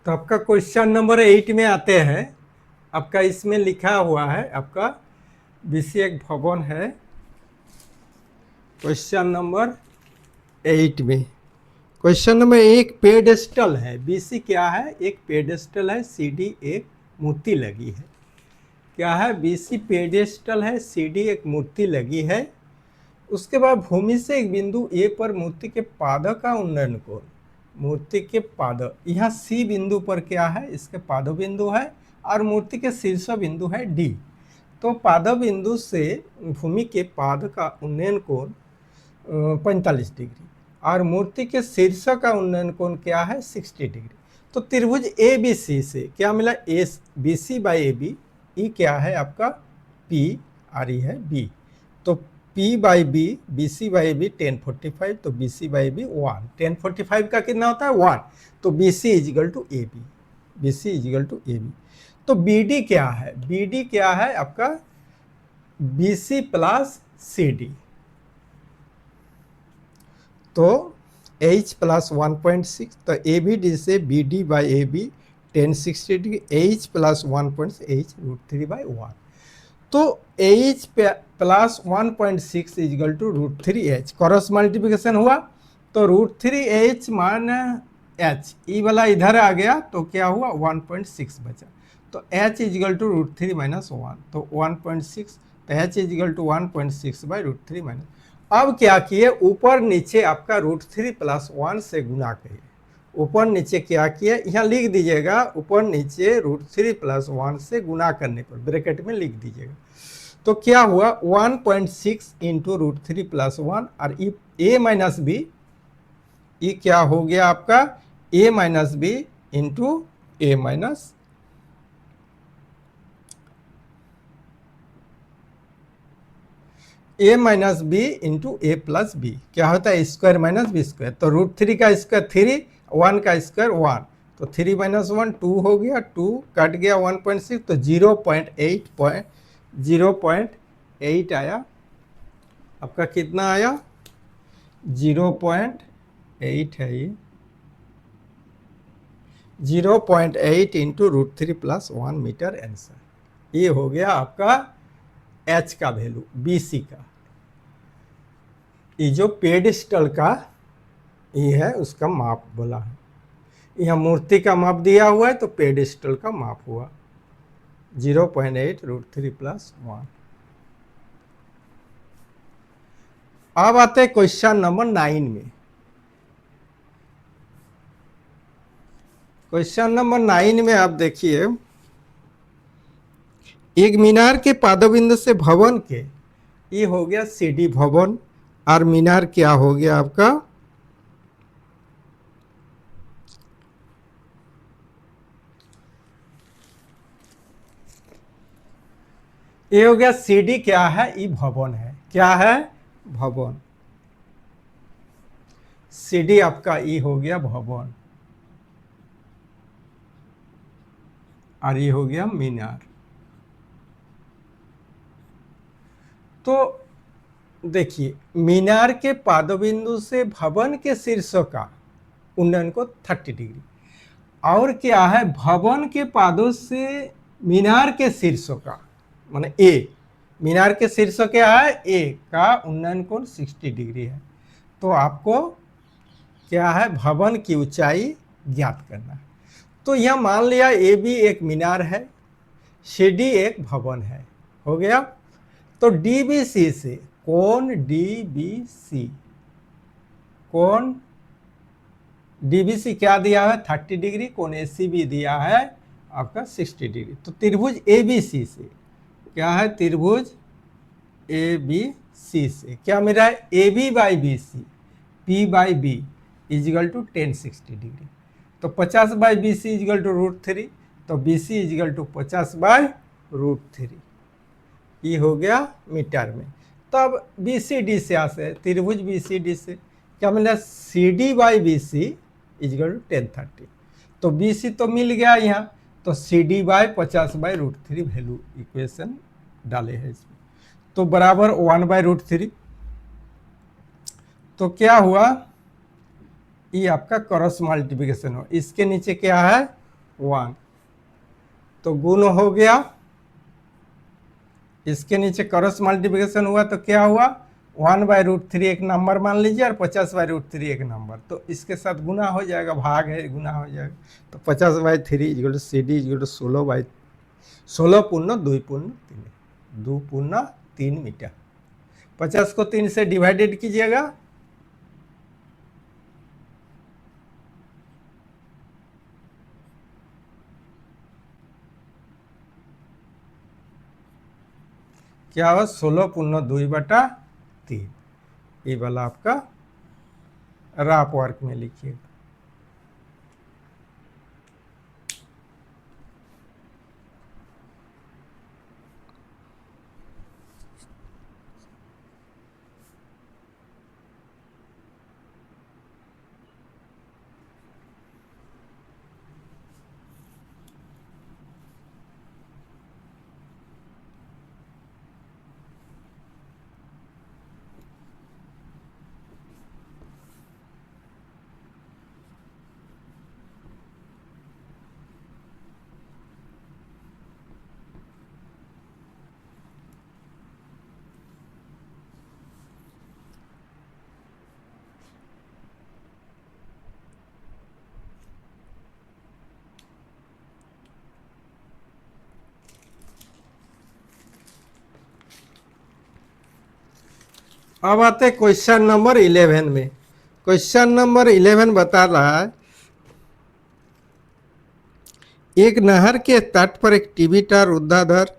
तो आपका question number 8 में आते हैं। आपका इसमें लिखा हुआ है, आपका बीसी एक भवन है। क्वेश्चन नंबर 8 में क्वेश्चन नंबर एक पेडेस्टल है। बीसी क्या है? एक पेडेस्टल है, सीडी एक मूर्ति लगी है। क्या है? बीसी पेडेस्टल है, सीडी एक मूर्ति लगी है। उसके बाद भूमि से एक बिंदु ए पर मूर्ति के पाद का उन्नयन कोण, मूर्ति के पाद, यहाँ सी बिंदु पर क्या है? इसके पाद बिंदु है और मूर्ति के शीर्ष बिंदु है डी। तो पाद बिंदु से भूमि के पाद का उन्नयन कोण 45 डिग्री और मूर्ति के शीर्ष का उन्नयन कोण क्या है? 60 डिग्री। तो त्रिभुज ए बी सी से क्या मिला? A B C by A B, E क्या है आपका? पी और ई है बी। तो P by B, B C by B 1045, तो बी सी बाई बी 1, 1045 का कितना होता है? 1। तो B C is equal to A B, B C is equal to A B. तो बी डी क्या है? बी डी क्या है आपका? B C plus C D. तो H प्लस 1.6, तो ए बी डी से B D by A B 1060 degree, H plus 1.6, H √3 by 1। तो H plus 1.6 is equal to √3H, cross multiplication हुआ तो √3H मान H, ई वाला इधर आ गया तो क्या हुआ? 1.6 बचा। तो H इजिकल टू √3 माइनस 1, तो 1.6, तो H is equal to 1.6 by √3 minus. अब क्या किए? ऊपर नीचे आपका √3 प्लस 1 से गुना किए। ऊपर नीचे क्या किए? यहाँ लिख दीजिएगा, ऊपर नीचे √3 प्लस 1 से गुना करने पर ब्रैकेट में लिख दीजिएगा। तो क्या हुआ? 1.6 इंटू √3 प्लस 1 और ए माइनस बी, ये क्या हो गया आपका? A minus B into A minus, A minus B into A plus B. क्या होता है? Square minus B square. तो √3 का स्क्वायर 3, 1 का स्क्वायर 1, तो 3 माइनस 1 2 हो गया, 2 कट गया 1.6, तो 0.8 आया। आपका कितना आया? 0.8 है ये, 0.8 इंटू √3 प्लस 1 मीटर आंसर। ये हो गया आपका H का वैल्यू, BC का। ये जो पेडिस्टल का ये है उसका माप बोला है। यहाँ मूर्ति का माप दिया हुआ है तो पेडिस्टल का माप हुआ 0.8 √3 प्लस 1। अब आते हैं क्वेश्चन नंबर 9 में। क्वेश्चन नंबर 9 में आप देखिए, एक मीनार के पादबिंदु से भवन के, ये हो गया सीडी भवन, और मीनार क्या हो गया आपका? ये हो गया सीडी क्या है? ये भवन है। क्या है? भवन। सीडी आपका ये हो गया भवन और ये हो गया मीनार। तो देखिए, मीनार के पादबिंदु से भवन के शीर्ष का उन्नयन को 30 डिग्री, और क्या है? भवन के पादों से मीनार के शीर्ष का, माने ए, मीनार के शीर्ष क्या है? ए का उन्नयन कोण 60 डिग्री है। तो आपको क्या है? भवन की ऊंचाई ज्ञात करना है। तो यह मान लिया ए बी एक मीनार है, सी डी एक भवन है, हो गया। तो डी बी सी से कोण DBC, कोण DBC क्या दिया है? 30 डिग्री। कोण ACB दिया है आपका 60 डिग्री। तो त्रिभुज ABC से क्या है? त्रिभुज ABC से क्या मिल रहा है? AB by BC, P by B is equal to 1060 degree. तो 50 बाई BC इजिकल टू √3, तो BC इजिकल टू 50 बाई √3। ये हो गया मीटर में। तब BCD से आसे त्रिभुज BCD से क्या मिला? CD by BC is equal to 1030। तो BC तो मिल गया यहाँ, तो CD by 50 by √3 value equation डाले हैं इसमें, तो बराबर 1 बाई √3। तो क्या हुआ? ये आपका क्रॉस मल्टीप्लिकेशन हो। इसके नीचे क्या है? 1, तो गुण हो गया, इसके नीचे क्रॉस मल्टीप्लिकेशन हुआ तो क्या हुआ, 1/√3 एक नंबर मान लीजिए और 50/√3 एक नंबर, तो इसके साथ गुना हो जाएगा, भाग है गुना हो जाएगा, तो 50/3 CD 16 पूर्ण 2 पूर्ण 3, 2 पूर्ण 3 मीटर। 50 को 3 से डिवाइडेड कीजिएगा, क्या हो 16 पूर्ण 2/3, ये वाला आपका राफ वर्क में लिखिएगा। अब आते क्वेश्चन नंबर 11 में। क्वेश्चन नंबर 11 बता रहा है, एक नहर के तट पर एक टीवी टावर ऊर्ध्वाधर,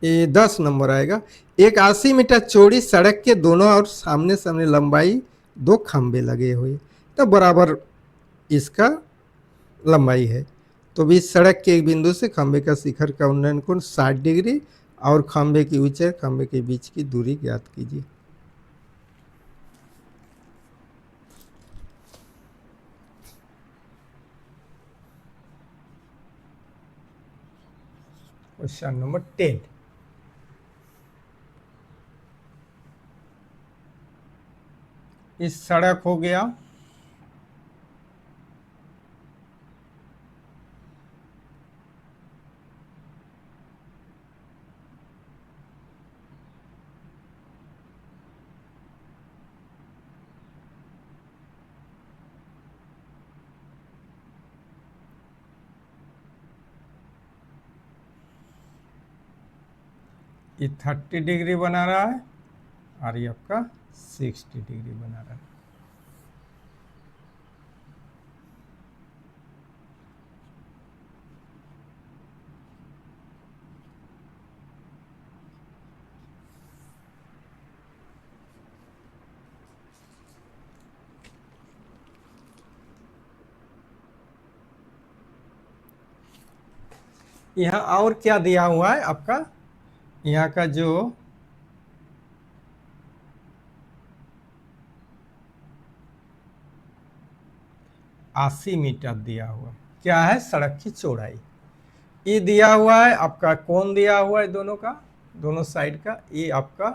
ये 10 नंबर आएगा, एक 80 मीटर चौड़ी सड़क के दोनों और सामने सामने लंबाई 2 खंबे लगे हुए, तो बराबर इसका लंबाई है। तो भी सड़क के एक बिंदु से खंबे का शिखर का उन्नयन कोण 60 डिग्री और खंबे की ऊंचाई खंबे के बीच की दूरी ज्ञात कीजिए। क्वेश्चन नंबर 10, इस सड़क हो गया, ये 30 डिग्री बना रहा है और ये आपका 60 डिग्री बना रहा है। यहाँ और क्या दिया हुआ है आपका, यहाँ का जो अस्सी मीटर दिया हुआ क्या है, सड़क की चौड़ाई, ये दिया हुआ है आपका, कौन दिया हुआ है दोनों का, दोनों साइड का, ये आपका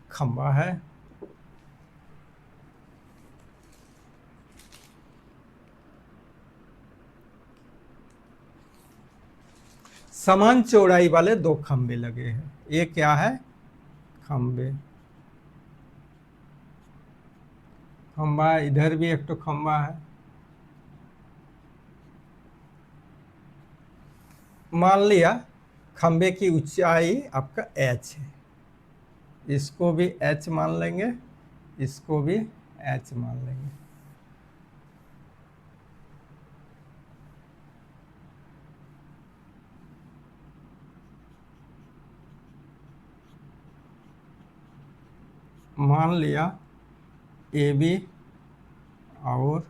खंबा है, समान चौड़ाई वाले 2 खंबे लगे हैं, ये क्या है, खंबे, खंबा, इधर भी एक तो खंबा है, मान लिया खंबे की ऊंचाई आपका h है, इसको भी h मान लेंगे, इसको भी h मान लेंगे। मान लिया AB और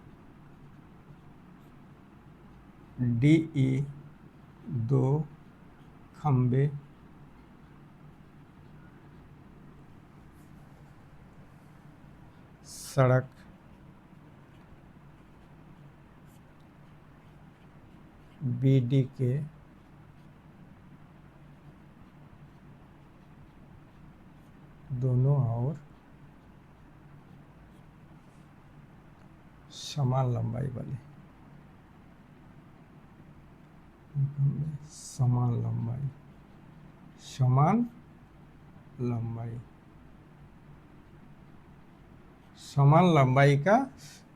DE 2 खंबे सड़क BD के दोनों ओर समान लंबाई वाले, समान लंबाई, समान लंबाई, समान लंबाई का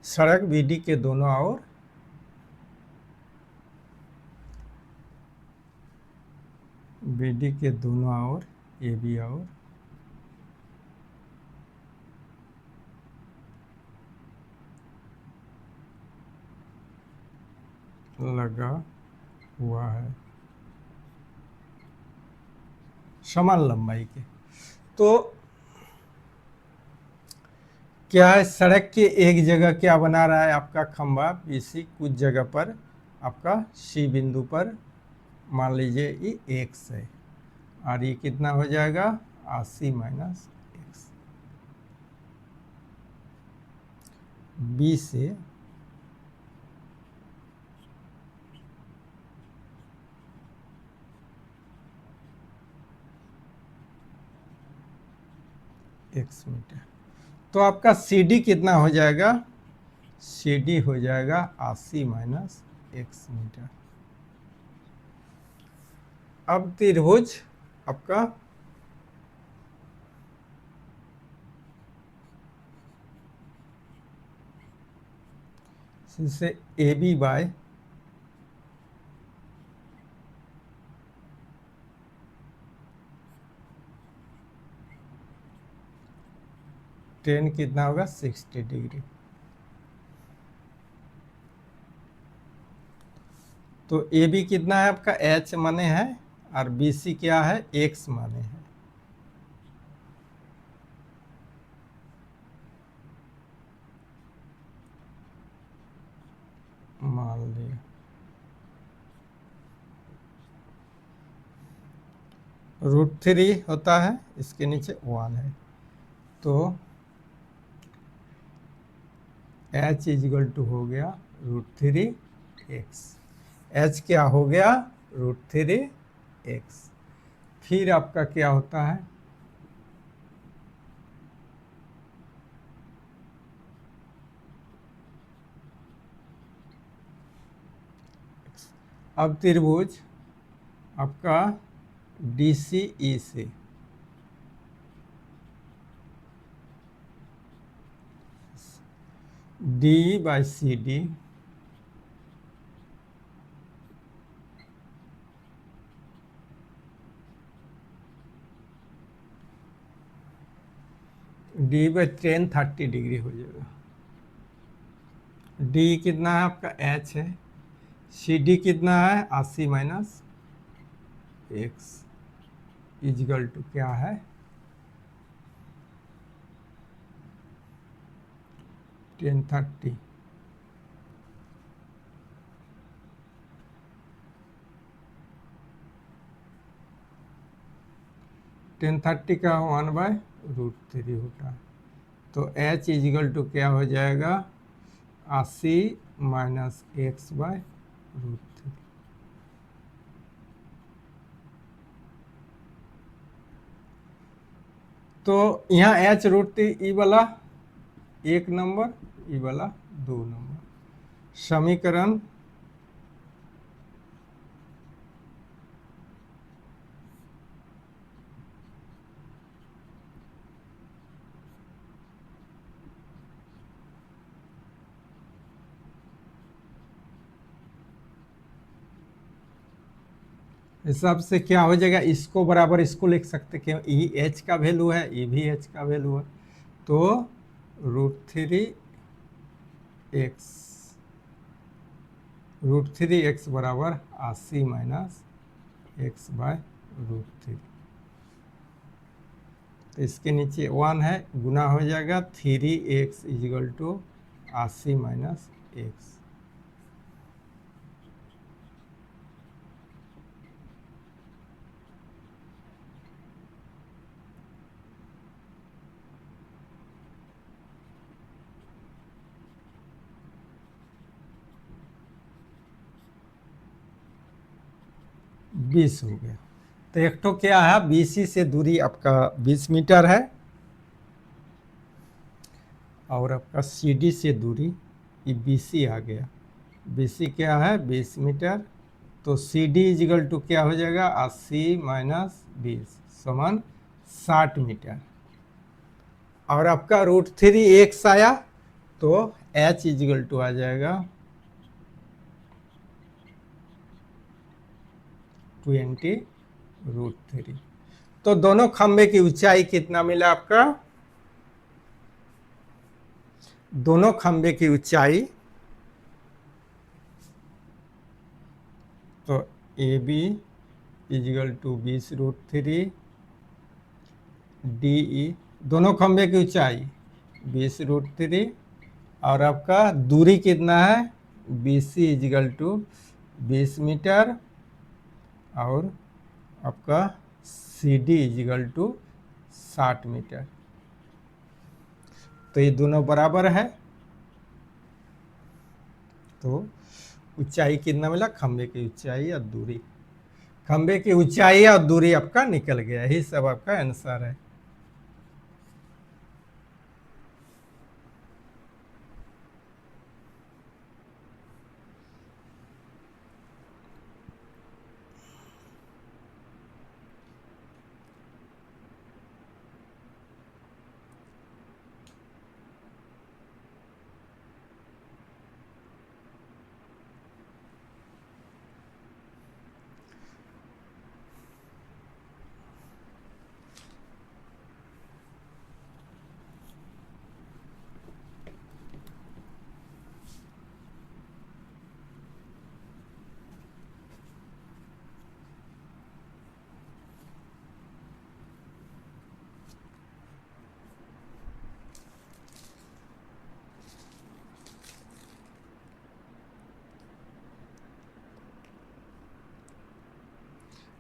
सड़क बीडी के दोनों ओर बीडी के दोनों ओर ए बी और लगा हुआ है, समान लंबाई के। तो क्या है, सड़क के एक जगह क्या बना रहा है आपका खंभा बीसी, कुछ जगह पर आपका सी बिंदु पर मान लीजिए ये x है और ये कितना हो जाएगा 80 माइनस एक्स। बी से x मीटर। तो आपका CD कितना हो जाएगा, CD हो जाएगा 80 माइनस एक्स मीटर। अब त्रिभुज आपका से ए बी बाय टेन कितना होगा 60 डिग्री। तो ए बी कितना है आपका h माने है और बी सी क्या है x माने है। मान लिया √3 होता है, इसके नीचे 1 है। तो h इजिकल टू हो गया √3x। h क्या हो गया √3x। फिर आपका क्या होता है अब त्रिभुज आपका DCE से D by CD D by 10 30 degree हो जाएगा। D कितना है आपका h है, CD कितना है 80 माइनस एक्स इजिकल टू क्या है 10 30 का 1/√3 होता है। तो h इजिकल टू क्या हो जाएगा 80 माइनस x/√3। तो यहाँ h√3 ई वाला 1 नंबर, ई वाला 2 नंबर। समीकरण हिसाब से क्या हो जाएगा, इसको बराबर इसको लिख सकते क्यों, ई h का वैल्यू है, ये भी h का वैल्यू है। तो √3x बराबर 80 माइनस x/√3। तो इसके नीचे 1 है, गुना हो जाएगा 3x is equal to 80 minus x. बीस हो गया। तो एक तो क्या है BC से दूरी आपका 20 मीटर है और आपका CD से दूरी ये BC आ गया। BC क्या है 20 मीटर। तो तो सी डी इजिकल टू क्या हो जाएगा, 80 माइनस 20 समान 60 मीटर। और आपका √3 एक्स आया तो h इजिकल टू आ जाएगा 20√3। तो दोनों खंबे की ऊंचाई कितना मिला आपका, दोनों खंबे की ऊंचाई, तो A B is equal to 20√3 D E, दोनों खंबे की ऊंचाई 20√3 और आपका दूरी कितना है, B C is equal to 20 meter और आपका C D is equal to 60 meter. तो ये दोनों बराबर है, तो ऊंचाई कितना मिला, खंबे की ऊंचाई और दूरी, खंबे की ऊंचाई और दूरी आपका निकल गया, यही सब आपका आंसर है।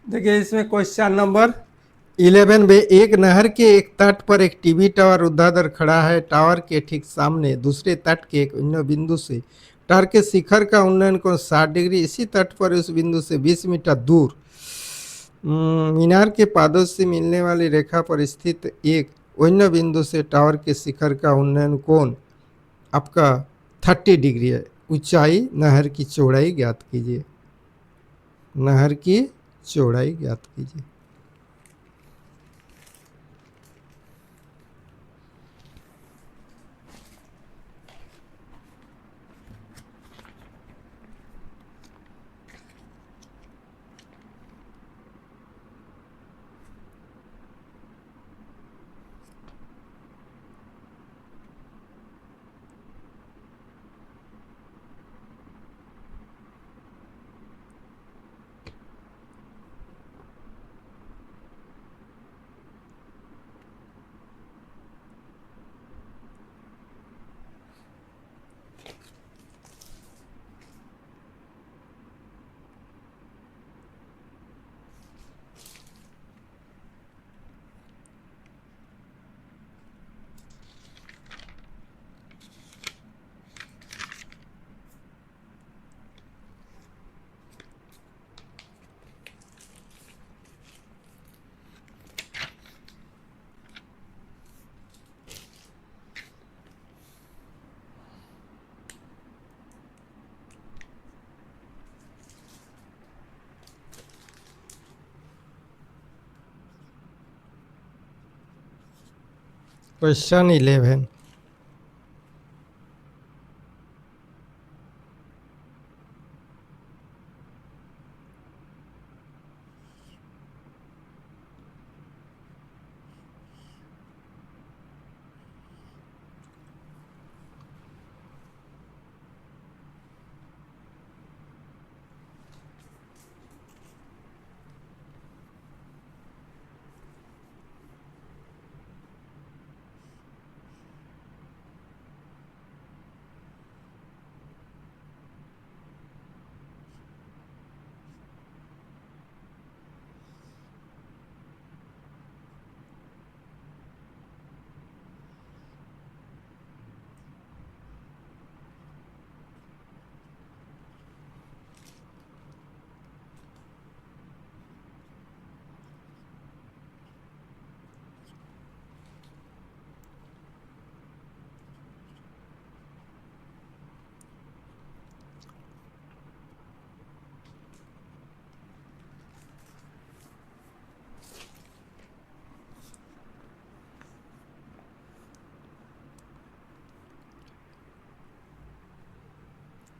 देखिए इसमें क्वेश्चन नंबर 11 में, एक नहर के एक तट पर एक टीवी टावर ऊर्ध्वाधर खड़ा है। टावर के ठीक सामने दूसरे तट के एक अन्य बिंदु से टावर के शिखर का उन्नयन कोण 60 डिग्री, इसी तट पर उस बिंदु से 20 मीटर दूर मीनार के पादों से मिलने वाली रेखा पर स्थित एक अन्य बिंदु से टावर के शिखर का उन्नयन कोण आपका 30 डिग्री है। ऊंचाई नहर की चौड़ाई ज्ञात कीजिए, नहर की चौड़ाई ज्ञात कीजिए। क्वेश्चन 11,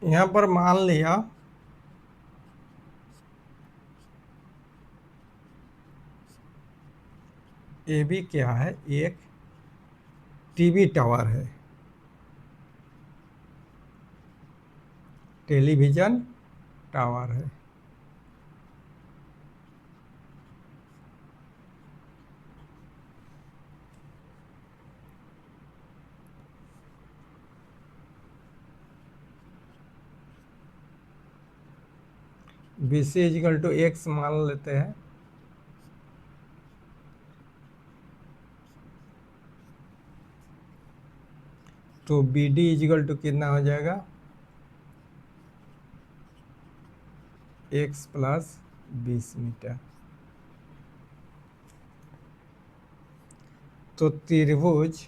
यहाँ पर मान लिया ए बी क्या है, एक टीवी टावर है, टेलीविजन टावर है। B C is equal to x मान लेते हैं। तो बी डी इजिकल टू कितना हो जाएगा, एक्स प्लस 20 मीटर। तो त्रिभुज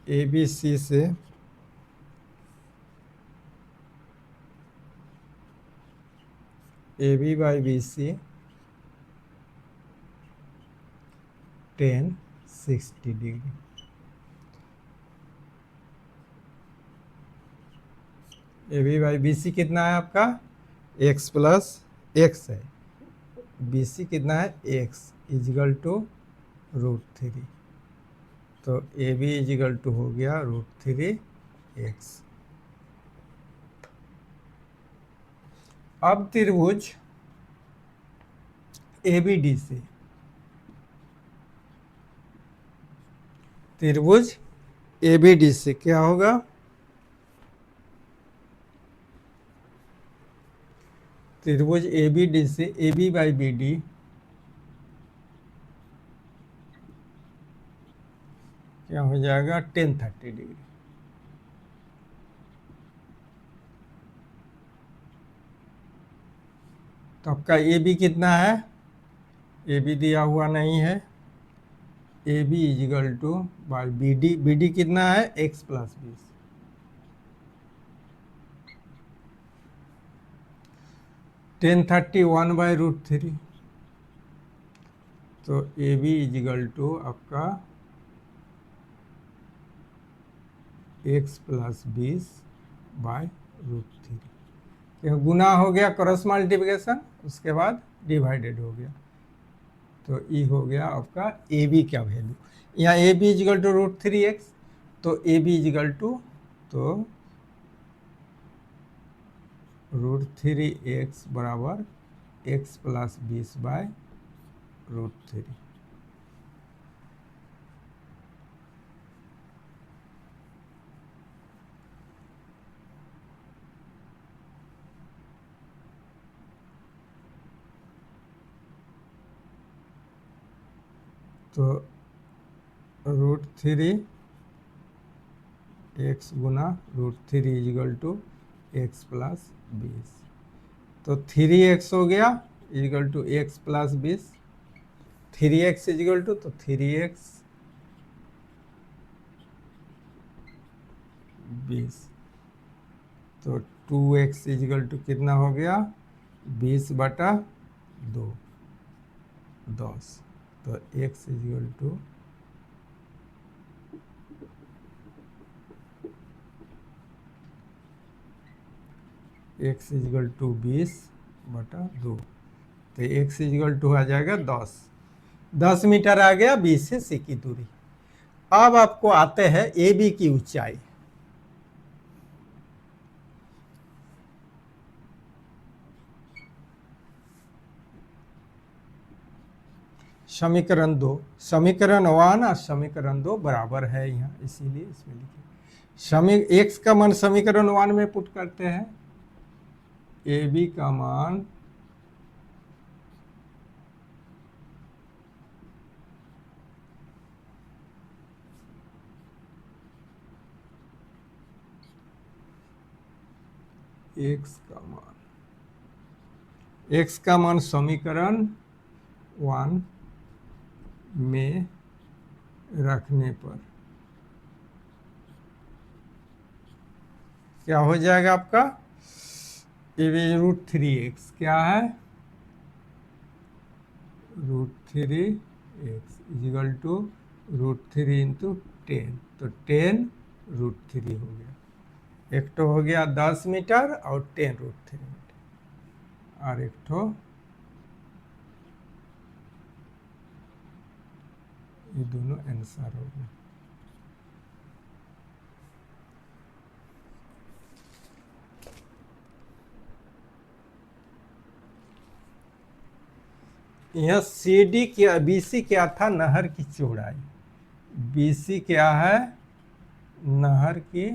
ए बी सी से A B by B C 1060 degree. A B by B C कितना है आपका, एक्स प्लस एक्स है, बी सी कितना है, एक्स इजिकल टू √3। तो ए बी इजिकल टू हो गया √3 एक्स। अब त्रिभुज ए बी डी से, त्रिभुज ए बी डी से क्या होगा, त्रिभुज ए बी डी से A B by B D क्या हो जाएगा, 1030 डिग्री। तो आपका ए बी कितना है, ए बी दिया हुआ नहीं है, A B is equal to by B D कितना है, एक्स प्लस 20। टेन 31/√3। तो ए बी इजिकल टू आपका एक्स प्लस 20/√3। गुना हो गया, क्रॉस मल्टीप्लिकेशन, उसके बाद डिवाइडेड हो गया। तो ई हो गया आपका ए बी का वैल्यू। यहाँ ए बी इजिकल टू √3x, तो ए बी इजिकल टू, तो √3x बराबर एक्स प्लस 20/√3। तो √3x गुना √3 इजिकल टू एक्स प्लस 20। तो 3x हो गया is equal to x plus 20, 3x is equal to, तो 3x 20। तो 2x इजिकल टू कितना हो गया, 20/2 10। तो x is equal to x is equal to 20/2। तो x इजिकल टू आ जाएगा 10 मीटर आ गया बी से सी की दूरी। अब आपको आते हैं ए बी की ऊंचाई। समीकरण 2, समीकरण 1 और समीकरण 2 बराबर है यहाँ, इसीलिए इसमें लिखे। एक्स का मान समीकरण 1 में पुट करते हैं, ए बी का मान एक्स का मान समीकरण 1 में रखने पर क्या हो जाएगा आपका, ए बी √3x क्या है, √3x इजिकल टू √3 × 10। तो 10 √3 हो गया। एक तो हो गया 10 मीटर और 10√3 मीटर, और एक तो ये दोनों आंसर हो गए। यह सी डी क्या, बी सी क्या था? नहर की चौड़ाई। बी सी क्या है? नहर की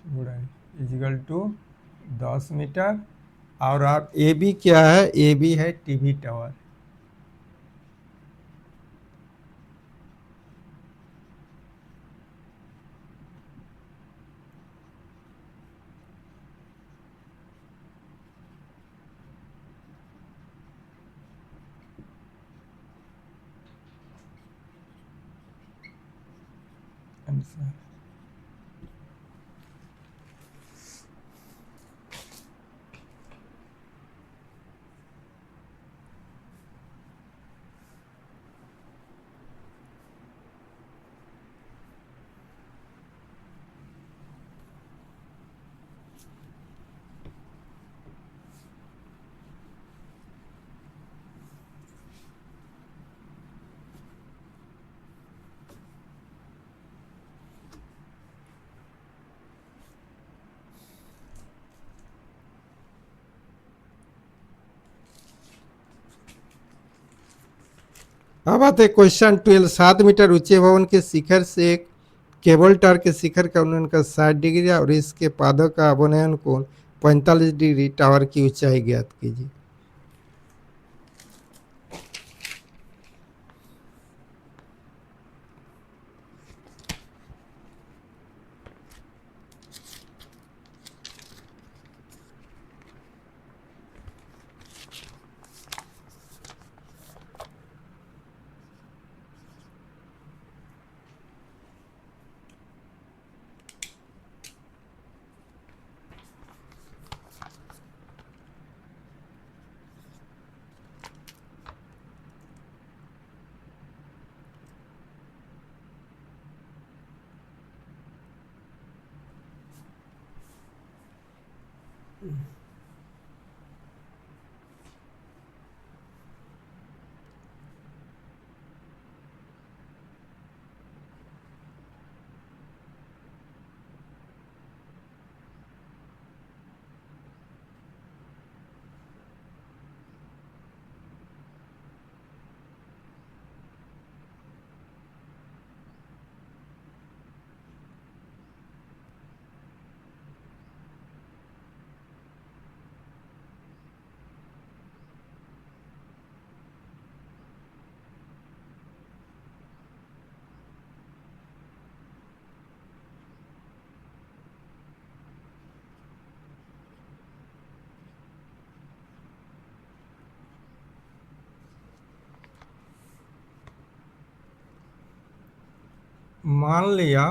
चौड़ाई इजिकल टू 10 मीटर। और आप ए बी क्या है? ए बी है टीवी टावर। आंसर अब आते क्वेश्चन 12। 7 मीटर ऊंचे भवन के शिखर से एक केबल टावर के शिखर का उन्नयन का 60 डिग्री और इसके पादों का अवनयन कोण 45 डिग्री। टावर की ऊंचाई ज्ञात कीजिए। मान लिया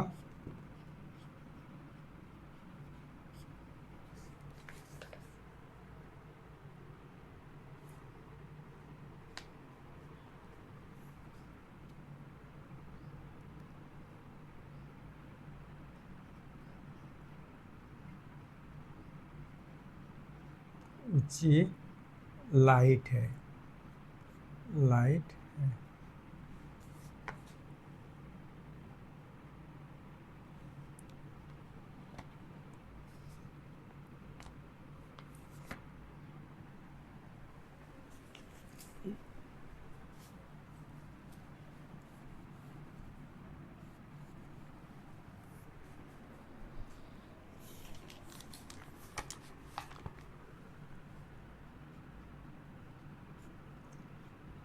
ऊंची लाइट है, लाइट है।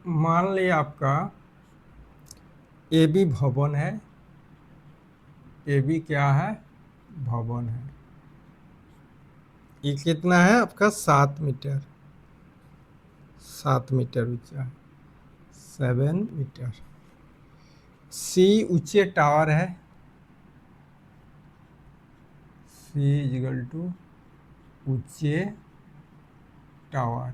मान लिया आपका ए बी भवन है। ए बी क्या है? भवन है। ये कितना है आपका? 7 मीटर। 7 मीटर ऊंचा है, 7 मीटर। सी ऊंचे टावर है। सी इजिकल टू ऊंचे टावर।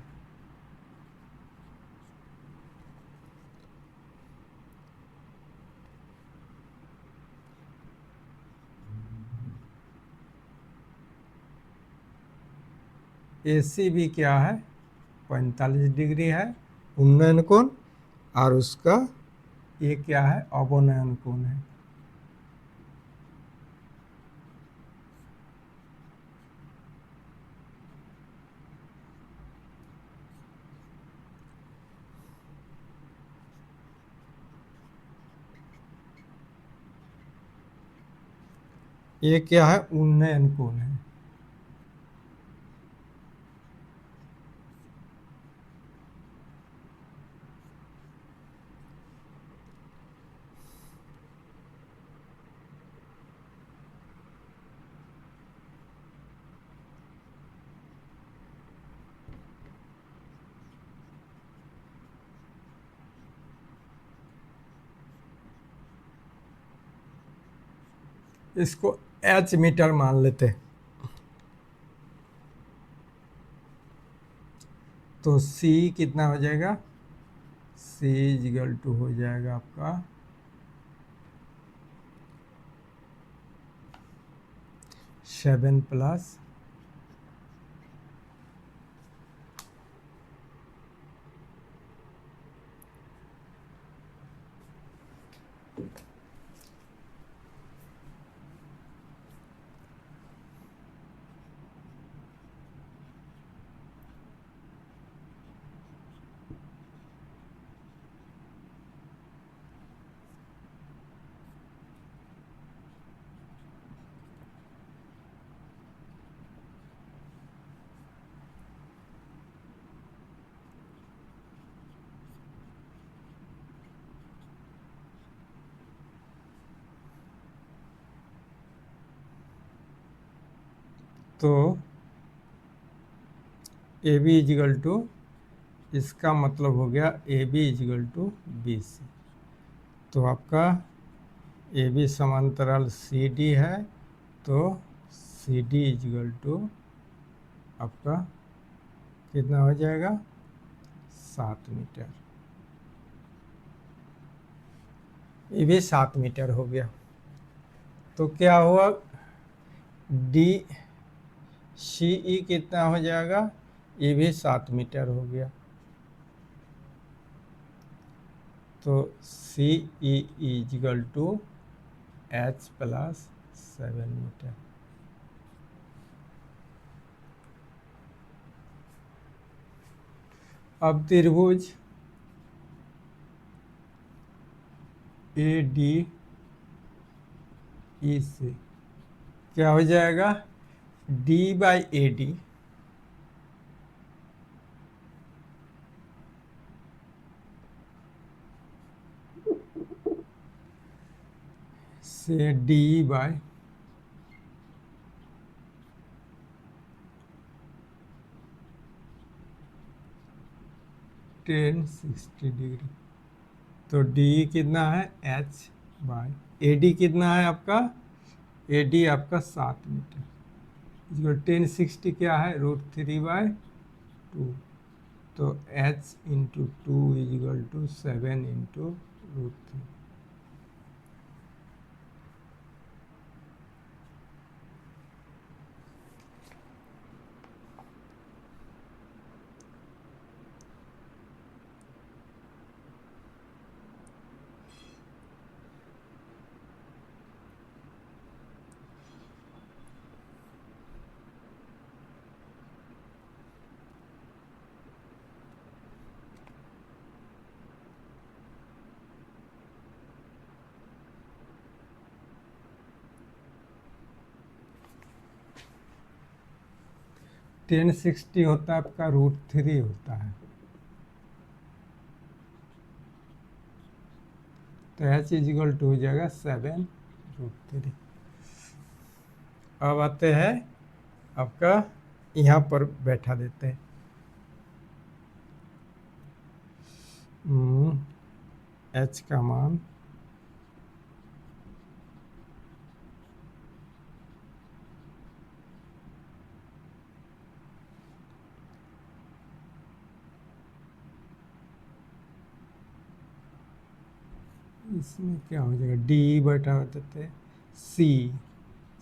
AC भी क्या है 45 डिग्री है उन्नयन कोण, और उसका ये क्या है अवनयन कोण है। ये क्या है उन्नयन कोण है। इसको H मीटर मान लेते हैं। तो C कितना हो जाएगा, C इक्वल टू हो जाएगा आपका 7 प्लस तो AB इजिकल टू, इसका मतलब हो गया AB इजिकल टू BC। तो आपका AB समांतराल CD है, तो CD इजिकल टू आपका कितना हो जाएगा 7 मीटर। ये भी 7 मीटर हो गया। तो क्या हुआ DCE कितना हो जाएगा, ये भी 7 मीटर हो गया। तो CE is equal to H plus 7 meter. अब त्रिभुज ADE से क्या हो जाएगा D/AD से D/1060 डिग्री। तो D कितना है H/AD कितना है आपका, AD आपका 7 मीटर। इसको 1060 क्या है √3/2। तो H into 2 is equal to 7 into √3। Tan 60 होता है आपका √3 होता है। तो H इजिकल टू हो जाएगा 7√3। अब आते हैं आपका यहाँ पर बैठा देते हैं H का मान इसमें क्या हो जाएगा D बैठा देते हैं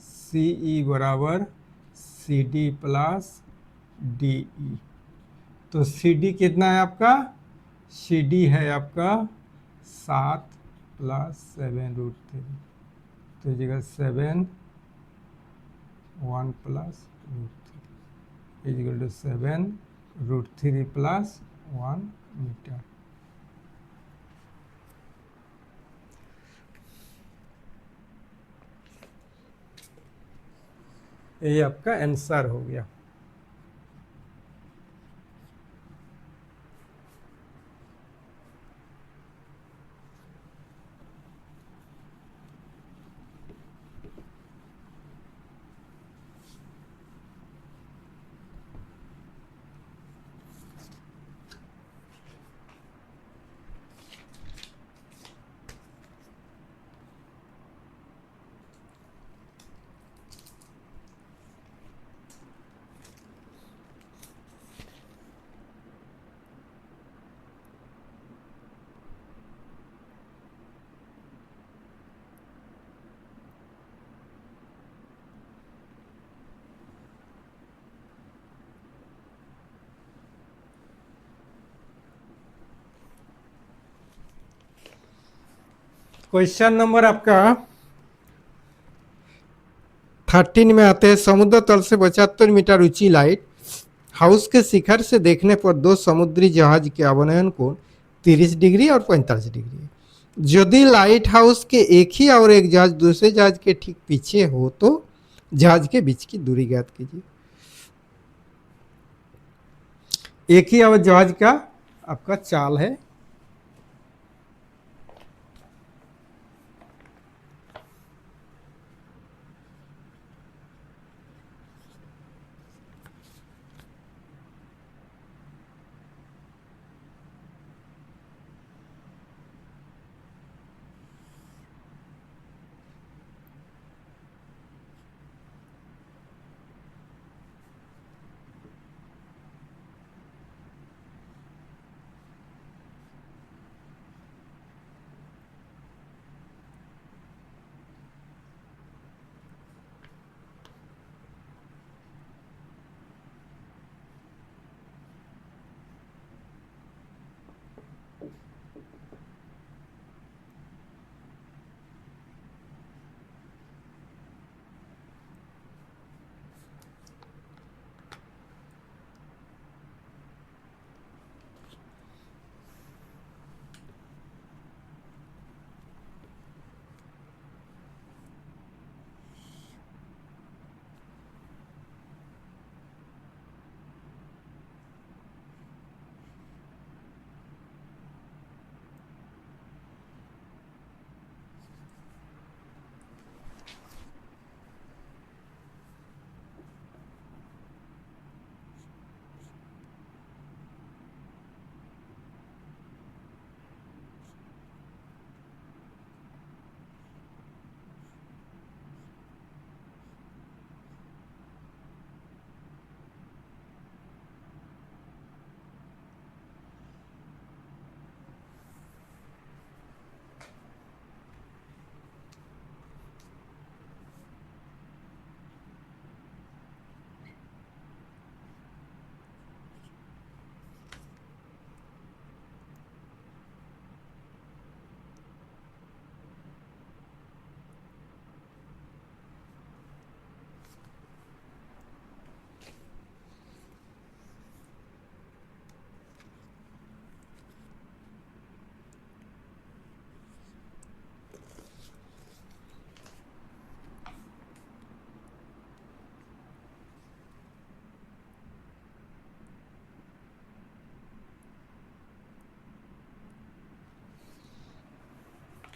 CE बराबर CD प्लस डी ई। तो सी डी कितना है आपका? सी डी है आपका 7 + 7√3। तो जगह 7 1 + √3 इक्वल टू 7√3 + 1 मीटर। ये आपका आंसर हो गया। क्वेश्चन नंबर आपका 13 में आते हैं। समुद्र तल से 75 मीटर ऊंची लाइट हाउस के शिखर से देखने पर दो समुद्री जहाज के अवनयन कोण 30 डिग्री और 45 डिग्री है। यदि लाइट हाउस के एक ही और एक जहाज दूसरे जहाज के ठीक पीछे हो तो जहाज के बीच की दूरी ज्ञात कीजिए। एक ही और जहाज का आपका चाल है।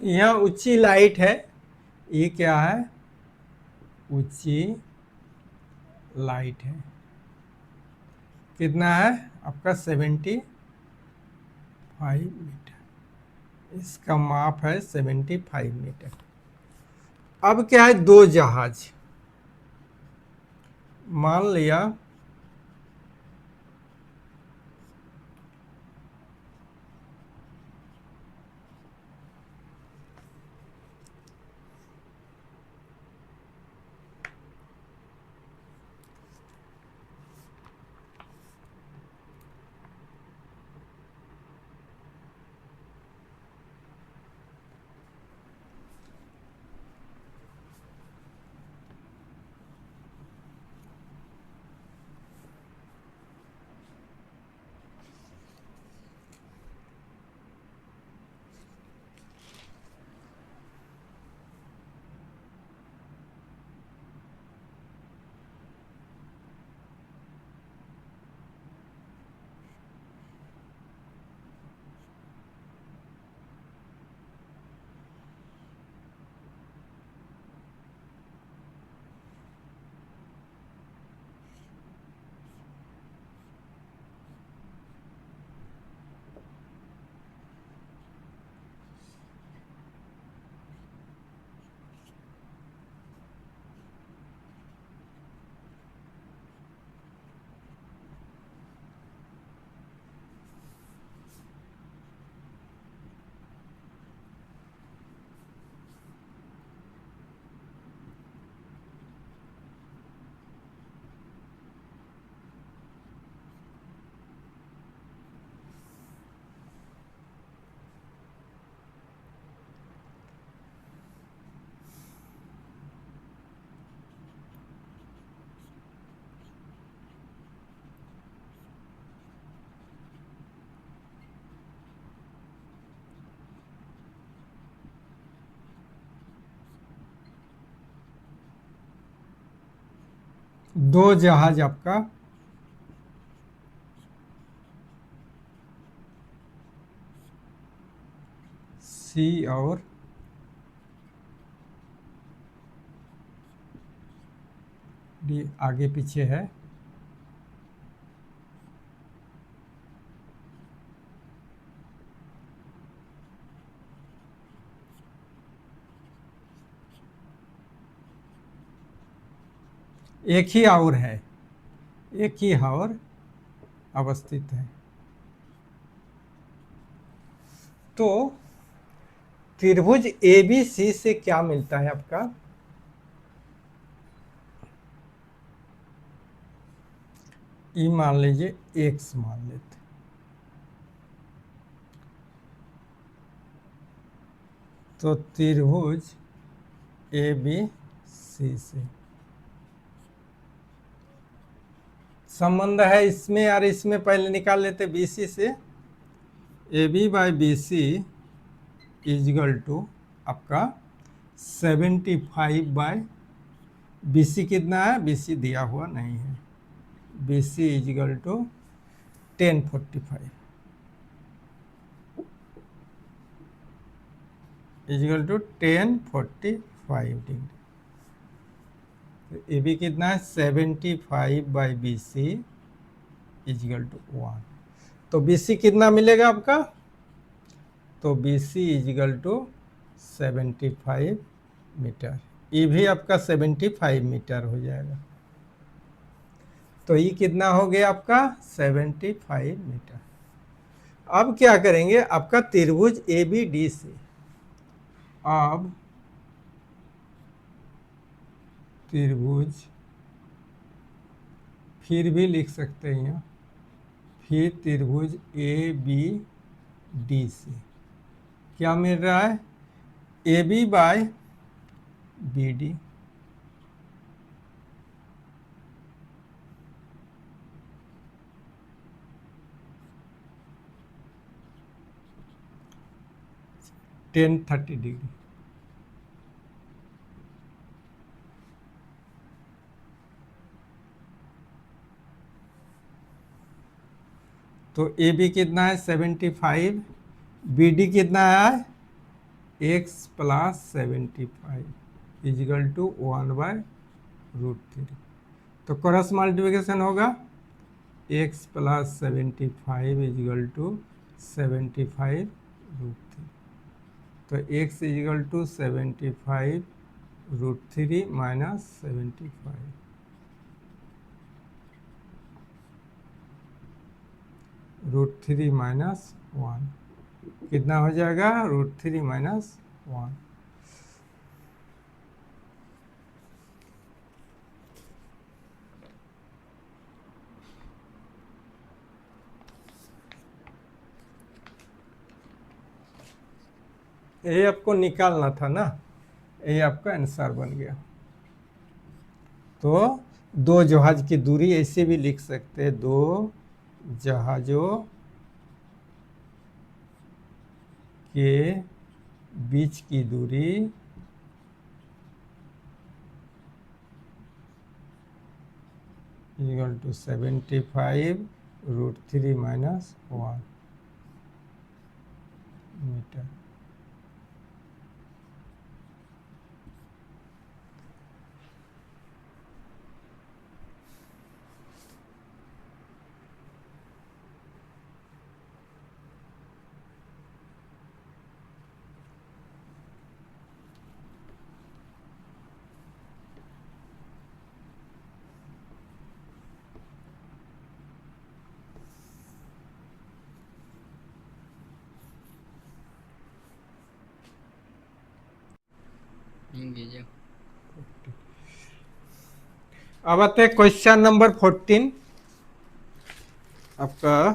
यहाँ ऊंची लाइट है। ये क्या है? ऊंची लाइट है। कितना है आपका? 75 मीटर। इसका माप है 75 मीटर। अब क्या है? दो जहाज मान लिया दो जहाज आपका सी और डी आगे पीछे है, एक ही और है, एक ही और अवस्थित है। तो त्रिभुज ए बी सी से क्या मिलता है आपका, ई मान लीजिए एक्स मान लेते, तो त्रिभुज ए बी सी से संबंध है इसमें और इसमें, पहले निकाल लेते बी सी से, A B by B C is equal to आपका 75 बाई बी सी कितना है, बी सी दिया हुआ नहीं है, B C is equal to 1045 is equal to 1045 degree. A B कितना है 75 by B C is equal to 1, तो बी सी कितना मिलेगा आपका, तो B C is equal to 75 meter, ये भी आपका 75 मीटर हो जाएगा। तो ये कितना हो गया आपका 75 मीटर। अब क्या करेंगे, आपका त्रिभुज ए बी डी से, अब त्रिभुज फिर भी लिख सकते हैं यहाँ, फिर त्रिभुज ए बी डी से क्या मिल रहा है, A B by B D, tan 30 degree. तो ए बी कितना है 75, बी डी कितना है x प्लस 75 इजिकल टू 1/√3। तो क्रॉस मल्टीप्लिकेशन होगा x प्लस 75 इजिकल टू 75√3। तो x is equal to 75√3 minus 75, √3 minus 1 कितना हो जाएगा, √3 माइनस 1। ये आपको निकालना था ना, ये आपका आंसर बन गया। तो दो जहाज की दूरी ऐसे भी लिख सकते हैं, दो जहाजों के बीच की दूरी इक्वल टू 75√3 माइनस 1 मीटर। अब आते हैं क्वेश्चन नंबर 14। आपका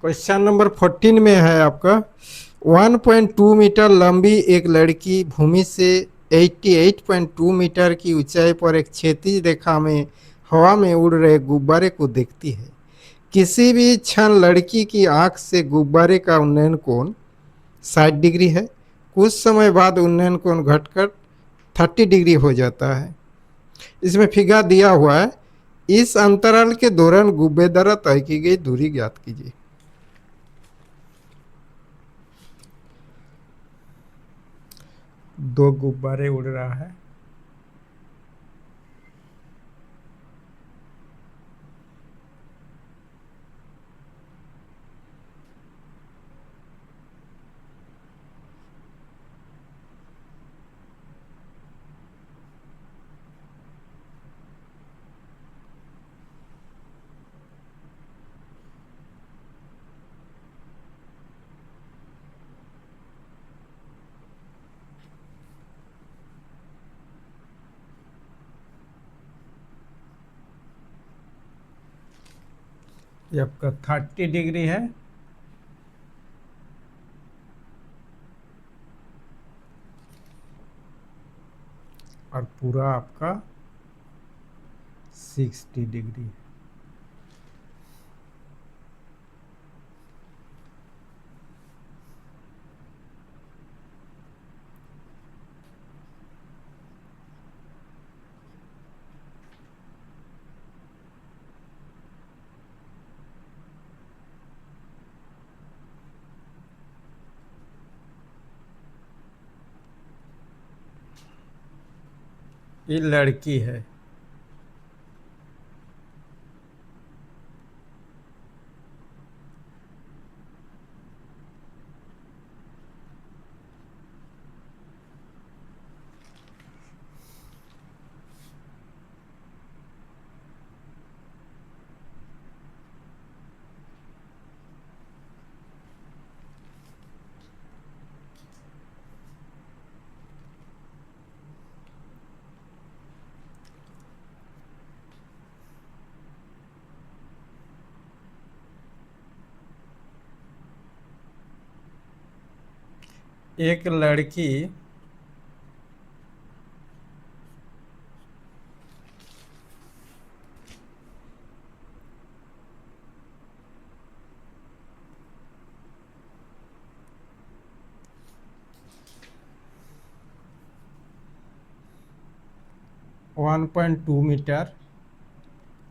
क्वेश्चन नंबर 14 में है आपका 1.2 मीटर लंबी एक लड़की भूमि से 88.2 मीटर की ऊंचाई पर एक क्षैतिज रेखा में हवा में उड़ रहे गुब्बारे को देखती है। किसी भी क्षण लड़की की आंख से गुब्बारे का उन्नयन कोण 60 डिग्री है। कुछ समय बाद उन्नयन कोण घटकर 30 डिग्री हो जाता है। इसमें फिगर दिया हुआ है इस अंतराल के दौरान गुब्बे द्वारा तय की गई दूरी ज्ञात कीजिए। दो गुब्बारे उड़ रहा है, ये आपका 30 डिग्री है, और पूरा आपका 60 डिग्री। ये लड़की है, एक लड़की 1.2 मीटर,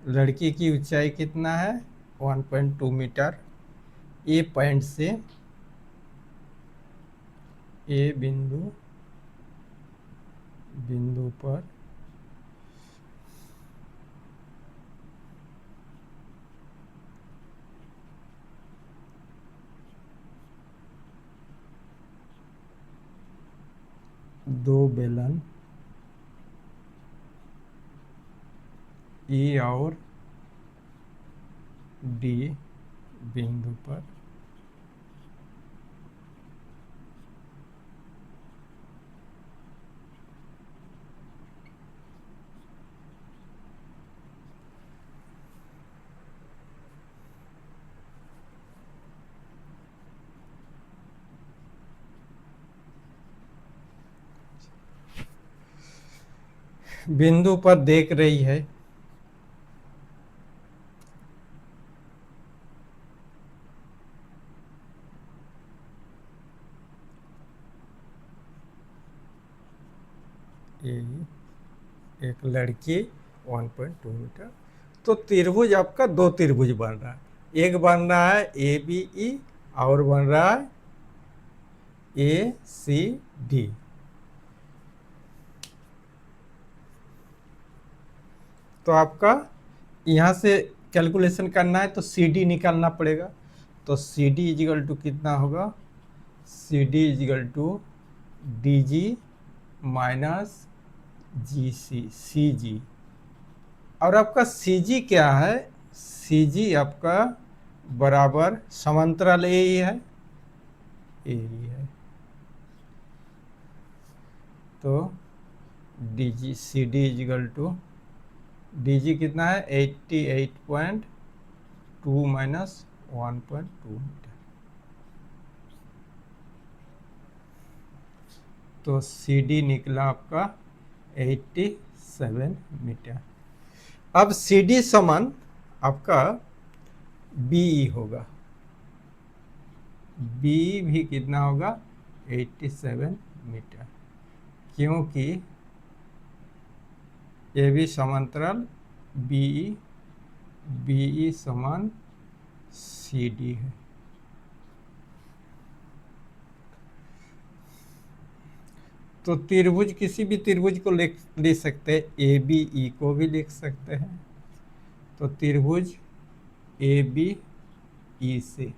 लड़की की ऊंचाई कितना है 1.2 मीटर। ए पॉइंट से, ए बिंदु पर दो बेलन ई और डी बिंदु पर बिंदु पर देख रही है। एक लड़की 1.2 मीटर, तो त्रिभुज आपका दो त्रिभुज बन रहा है। एक बन रहा है ए बी ई और बन रहा है ए सी डी। तो आपका यहाँ से कैलकुलेशन करना है तो सी डी निकालना पड़ेगा। तो सी डी इजिकल टू कितना होगा, C D is equal to D G minus G C G. और आपका सी जी क्या है, सी जी आपका बराबर समांतराल ए ही है, ए ही है। तो D G C D is equal to D G कितना है 88.2 माइनस 1.2 मीटर। तो सी डी निकला आपका 87 मीटर। अब सी डी समान आपका बी होगा, बी भी कितना होगा 87 मीटर, क्योंकि ये भी समांतराल BE समान CD है। तो त्रिभुज, किसी भी त्रिभुज को लिख सकते हैं, ABE को भी लिख सकते हैं। तो त्रिभुज ABE से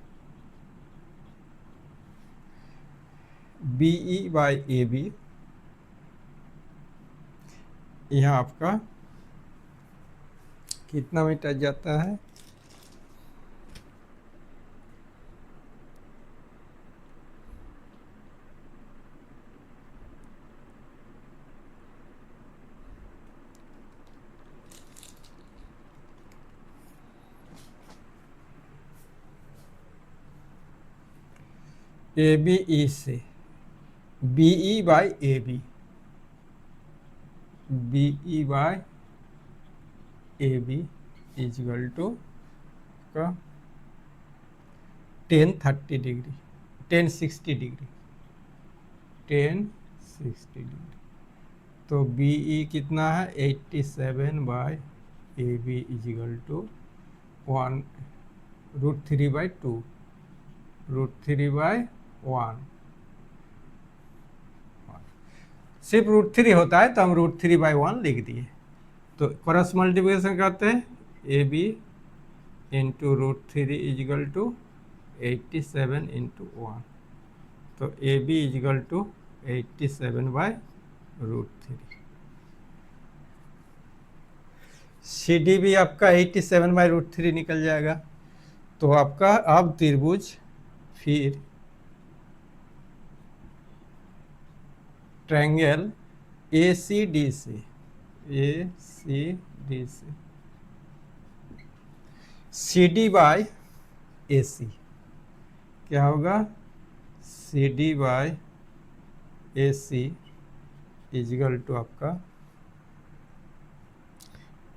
BE/AB, यहाँ आपका कितना मीटर जाता है? ABE से BE/AB, BE/AB इजगल टू का 1030 डिग्री, 1060 डिग्री, 1060 डिग्री। तो BE कितना है? 87/AB is equal to 1√3/2, √3/1। सिर्फ √3 होता है तो हम √3/1 लिख दिए। तो क्रॉस मल्टीप्लिकेशन करते हैं, AB into √3 is equal to 87 into 1। तो AB इजगल टू 87/√3। CD भी आपका 87/√3 निकल जाएगा। तो आपका अब त्रिभुज फिर ट्रायंगल ACD से CD/AC क्या होगा? CD/AC इजगल टू आपका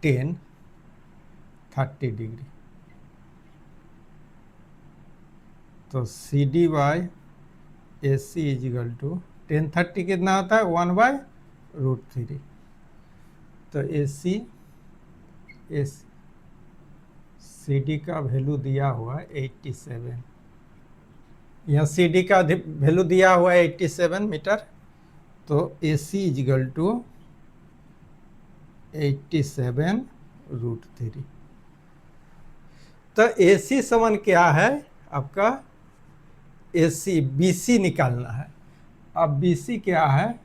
1030 डिग्री। तो CD/AC इजगल टू 1030 कितना होता है? 1/√3। तो CD का वैल्यू दिया हुआ है 87, यहाँ CD का वैल्यू दिया हुआ है 87 मीटर। तो AC इजगल टू 87√3। तो AC समान क्या है आपका? AC BC निकालना है। अब BC क्या है?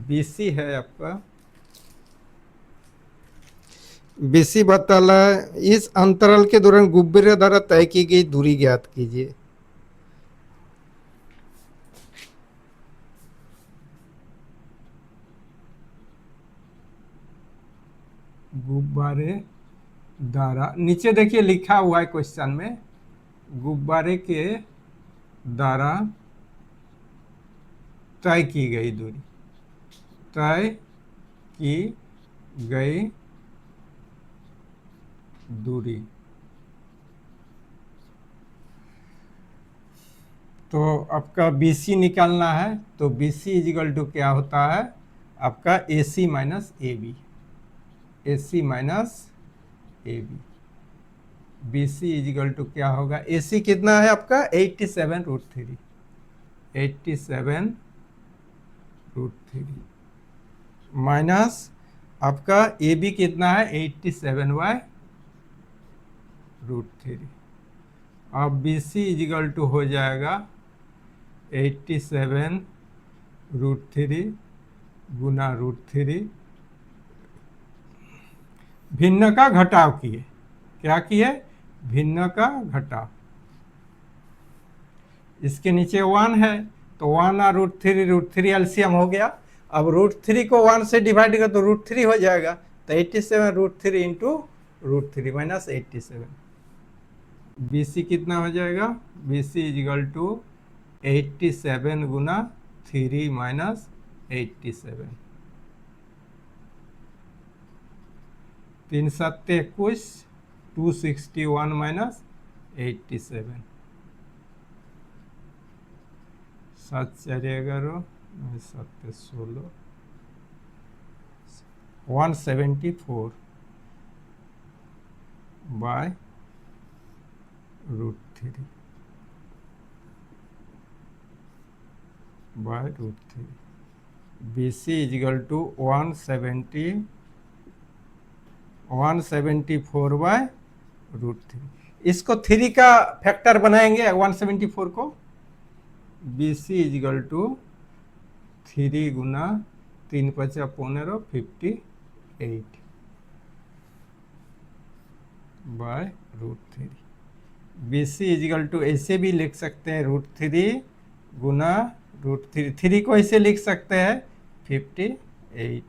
BC है आपका, BC बताला इस अंतराल के दौरान गुब्बारे द्वारा तय की गई दूरी ज्ञात कीजिए। गुब्बारे द्वारा, नीचे देखिए लिखा हुआ है क्वेश्चन में, गुब्बारे के द्वारा तय की गई दूरी, तय की गई दूरी। तो आपका BC निकालना है। तो BC इजगल टू क्या होता है आपका? AC minus AB, AC minus AB। BC is equal to क्या होगा? AC कितना है आपका? 87√3, 87√3 माइनस आपका AB कितना है? 87/√3। अब BC इजगल टू हो जाएगा 87√3 गुना √3। भिन्न का घटाव किए। क्या किए? भिन्न का घटाव। इसके नीचे 1 है तो 1 और √3 एलसीएम हो गया। अब √3 को 1 से डिवाइड कर तो √3 हो जाएगा। तो 87√3 इंटू √3 माइनस 87। BC कितना हो जाएगा? BC इजगल टू 87 गुना 3 minus 87। 3 7 21, 261 minus 87। 7 4 11, 7 16, 174 by √3 by √3। BC is equal to 174 by √3। इसको 3 का फैक्टर बनाएंगे 174 को। BC इजिकल टू 3 गुना 3 × 5 = 58 बाय √3। BC इजिकल टू ऐसे भी लिख सकते हैं √3 गुना √3। 3 को ऐसे लिख सकते हैं 58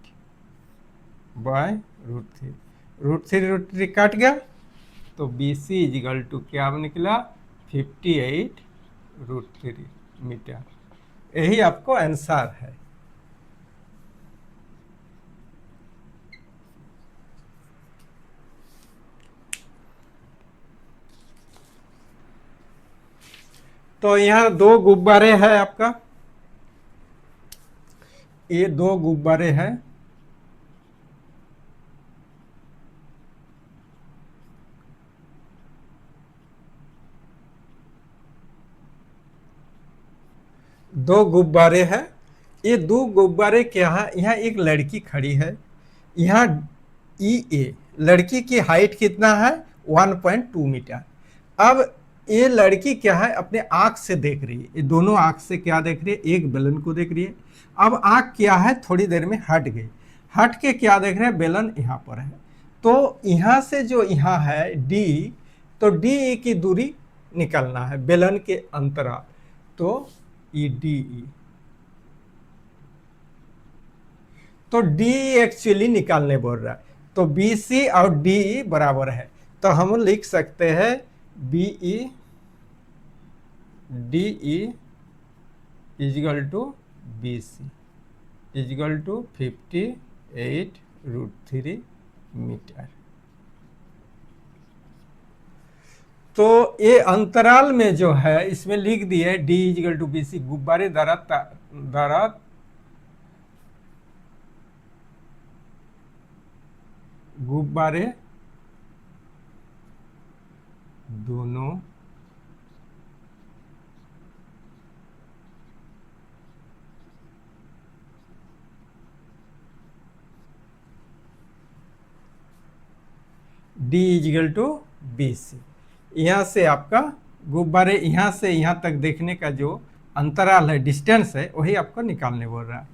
बाय √3। √3 काट गया तो BC इजिकल टू क्या निकला 58 √3 मीटर। यही आपको आंसर है। तो यहाँ 2 गुब्बारे हैं आपका, ये 2 गुब्बारे हैं। दो गुब्बारे हैं। ये 2 गुब्बारे क्या है, यहाँ एक लड़की खड़ी है, यहाँ EA लड़की की हाइट कितना है 1.2 मीटर। अब ये लड़की क्या है अपने आंख से देख रही है, ये दोनों आंख से क्या देख रही है, एक बेलन को देख रही है। अब आंख क्या है थोड़ी देर में हट गई, हट के क्या देख रहे हैं, बेलन यहाँ पर है। तो यहाँ से जो यहाँ है D, तो DE की दूरी निकलना है, बेलन के अंतराल, तो EDE। तो DE एक्चुअली निकालने बोल रहा है, तो BC और DE बराबर है, तो हम लिख सकते हैं BE DE is equal to BC is equal to 58 √3 metre. तो ये अंतराल में जो है इसमें लिख दिए D इजिकल टू BC, गुब्बारे द्वारा गुब्बारे दोनों D इजिकल टू BC। यहाँ से आपका गुब्बारे यहाँ से यहाँ तक देखने का जो अंतराल है, डिस्टेंस है, वही आपको निकालने बोल रहा है।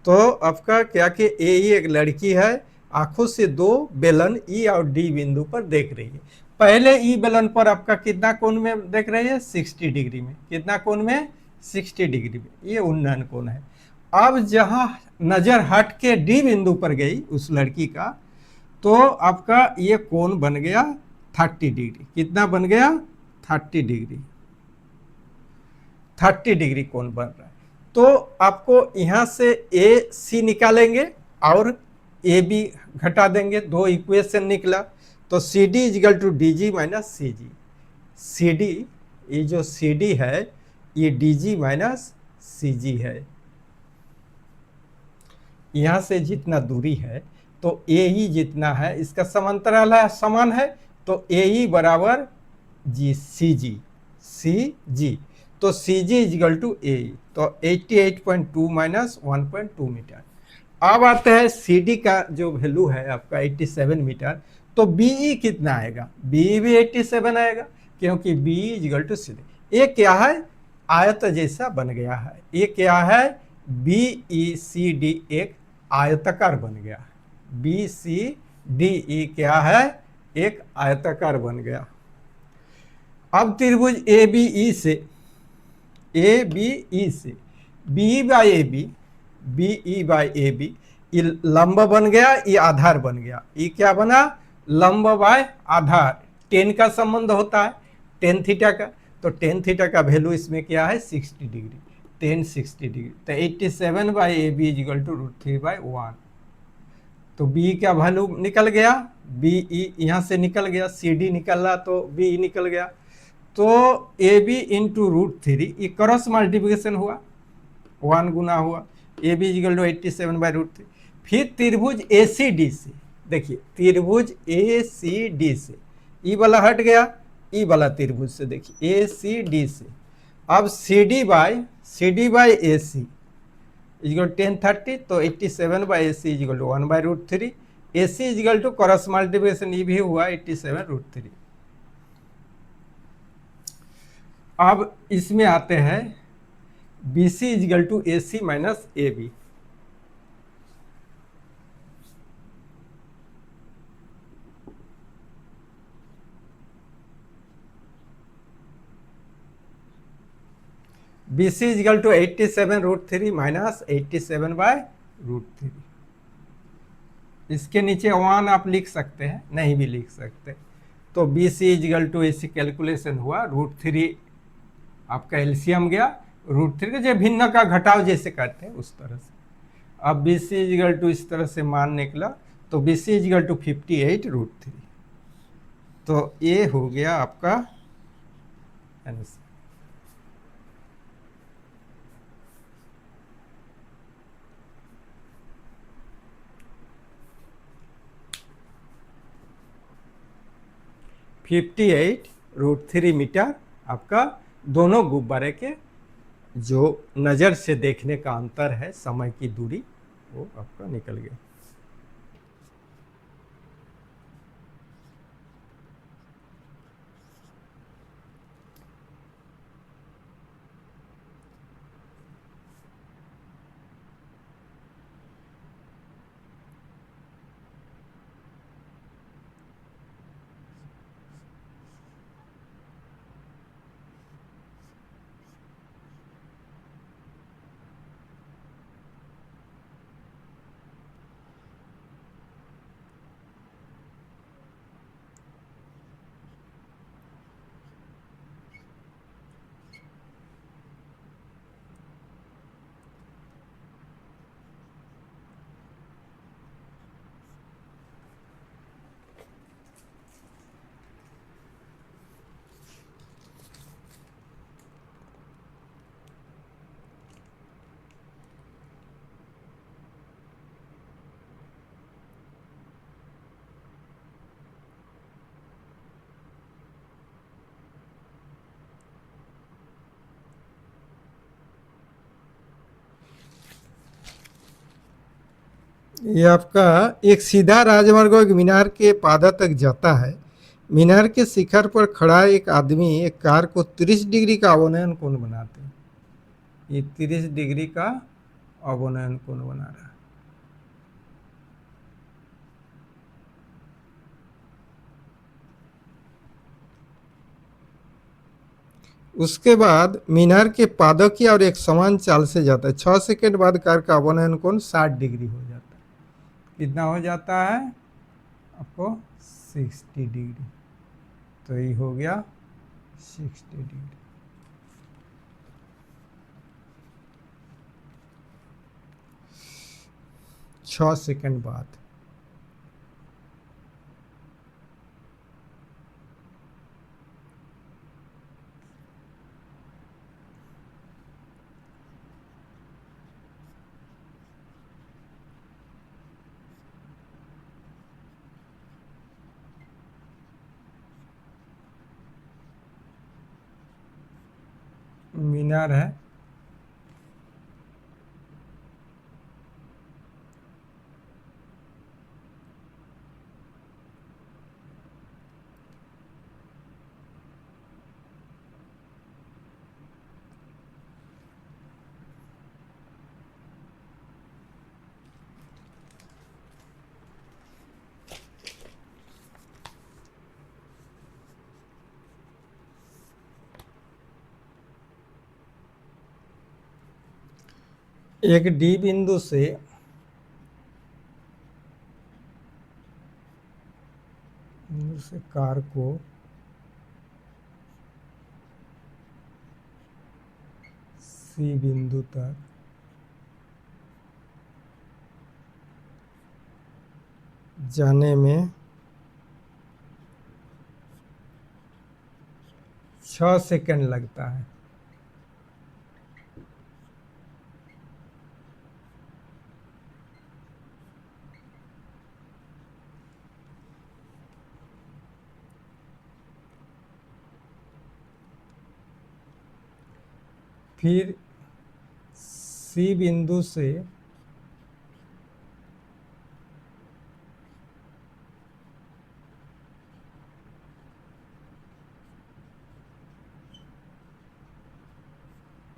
तो आपका क्या कि E एक लड़की है, आंखों से 2 बेलन E और D बिंदु पर देख रही है। पहले E बेलन पर आपका कितना कोण में देख रही है, 60 डिग्री में। कितना कोण में, 60 डिग्री में, ये उन्नयन कोण है। अब जहाँ नजर हट के D बिंदु पर गई उस लड़की का, तो आपका ये कोण बन गया 30 डिग्री। कितना बन गया, 30 डिग्री, 30 डिग्री कोण बन रहा है। तो आपको यहाँ से AC निकालेंगे और AB घटा देंगे, 2 इक्वेशन निकला। तो CD is equal to DG minus CG। CD, ये जो CD है ये DG माइनस CG है। यहाँ से जितना दूरी है तो AE जितना है इसका समांतराल है, समान है, तो AE बराबर CG। तो CG इजिकल टू AE, तो 88.2 माइनस 1.2 मीटर। अब आते हैं CD का जो वैल्यू है आपका 87 मीटर, तो BE कितना आएगा, BE भी 87 आएगा, क्योंकि BE इजिकल टू CD। ये क्या है, आयत जैसा बन गया है। ये क्या है, BECD एक आयताकार बन गया है। BCDE क्या है, एक आयताकार बन गया। अब त्रिभुज ABE से BE by AB, BE by AB, ये लंब बन गया, ये आधार बन गया। ये क्या बना, लंब बाय आधार। 10 का संबंध होता है, tan थीटा का, तो tan थीटा का वैल्यू इसमें क्या है 60 डिग्री, tan 60 डिग्री। तो 87 बाय AB इजिकल टू √3/1। तो B का वैल्यू निकल गया, BE यहाँ से निकल गया, CD निकला तो BE निकल गया। तो AB इंटू √3, ये क्रॉस मल्टीप्लिकेशन हुआ, 1 गुना हुआ, AB इजिकल टू 87 बाय √3। फिर त्रिभुज ACD से, देखिए त्रिभुज ACD से ई वाला हट गया, ई वाला त्रिभुज से देखिए ए सी डी से। अब C D by A C equal 1030, तो 87 by A C is equal to 1/√3। A C is equal to cross multiplication ई भी हुआ 87√3। अब इसमें आते हैं B C is equal to A C minus A B. B C is equal to 87√3 minus 87/√3। इसके नीचे 1 आप लिख सकते हैं, नहीं भी लिख सकते। तो बी सी इजिकल टू ऐसी कैलकुलेशन हुआ √3, आपका एलसीएम गया √3 के, जो भिन्न का घटाव जैसे करते हैं उस तरह से। अब बी सी इजिकल टू इस तरह से मान निकला, तो बी सी इजिकल टू 58√3। तो ये हो गया आपका आंसर। ₹58√3 मीटर आपका दोनों गुब्बारे के जो नज़र से देखने का अंतर है, समय की दूरी, वो आपका निकल गया। ये आपका एक सीधा राजमार्ग एक मीनार के पादा तक जाता है। मीनार के शिखर पर खड़ा एक आदमी एक कार को 30 डिग्री का अवनयन कोण बनाते हैं। ये 30 डिग्री का अवनयन कोण बना रहा है। उसके बाद मीनार के पादकीय और एक समान चाल से जाता है। 6 सेकंड बाद कार का अवनयन कोण 60 डिग्री हो जाता है। कितना हो जाता है आपको? 60 डिग्री। तो ये हो गया 60 डिग्री। 6 सेकंड बाद। मीनार है, एक डी बिंदु से कार को सी बिंदु तक जाने में 6 सेकंड लगता है। फिर सी बिंदु से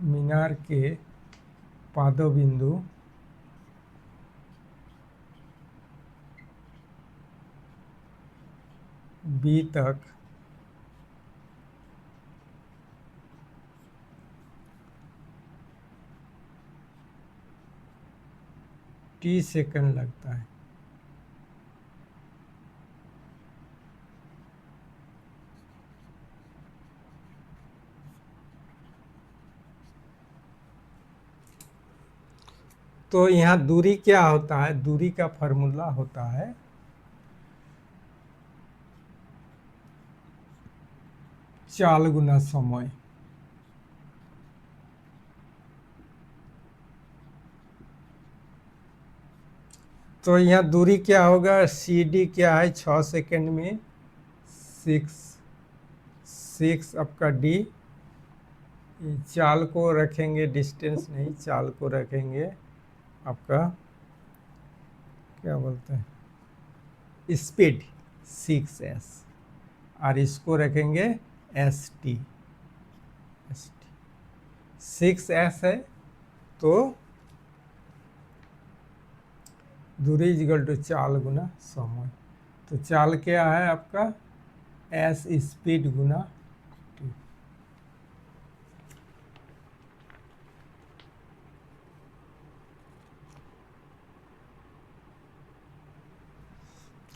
मीनार के पादों बिंदु बी तक टी सेकंड लगता है। तो यहाँ दूरी क्या होता है, दूरी का फॉर्मूला होता है चाल गुना समय। तो यहाँ दूरी क्या होगा, सी डी क्या है 6 सेकंड में 6 आपका डी, चाल को रखेंगे, डिस्टेंस नहीं, चाल को रखेंगे आपका क्या बोलते हैं स्पीड 6s, और इसको रखेंगे एस टी। 6s है तो दूरी इक्वल टू चाल गुना समय। तो चाल क्या है आपका एस स्पीड गुना टी।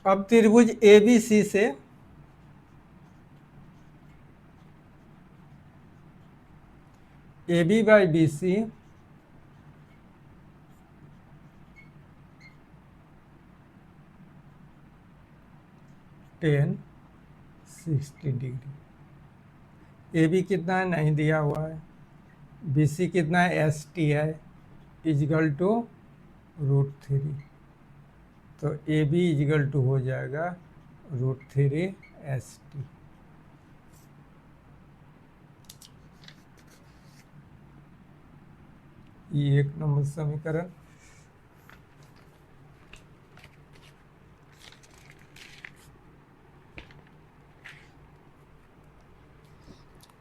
अब त्रिभुज ए बी सी से A B by B C tan 60 degree. A B कितना है नहीं दिया हुआ है, बी सी कितना है एस टी है इजिकल टू √3। तो ए बी इजिकल टू हो जाएगा √3 एस टी। ये 1 नंबर समीकरण।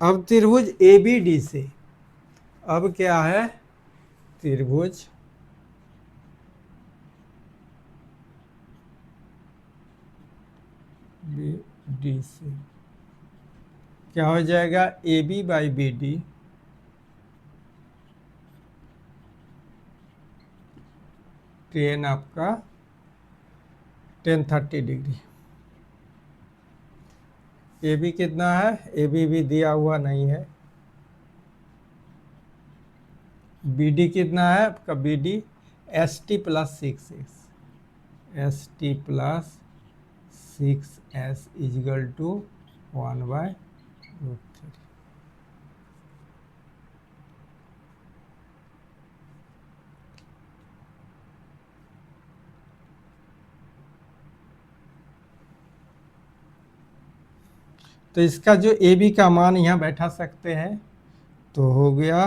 अब त्रिभुज ए बी डी से, अब क्या है त्रिभुज बी डी से क्या हो जाएगा A B by B D tan आपका 1030 डिग्री। ए बी कितना है, ए बी भी दिया हुआ नहीं है। बी डी कितना है आपका, B D S T plus 6s, S T plus 6s is equal to 1/√3। तो इसका जो ए बी का मान यहाँ बैठा सकते हैं, तो हो गया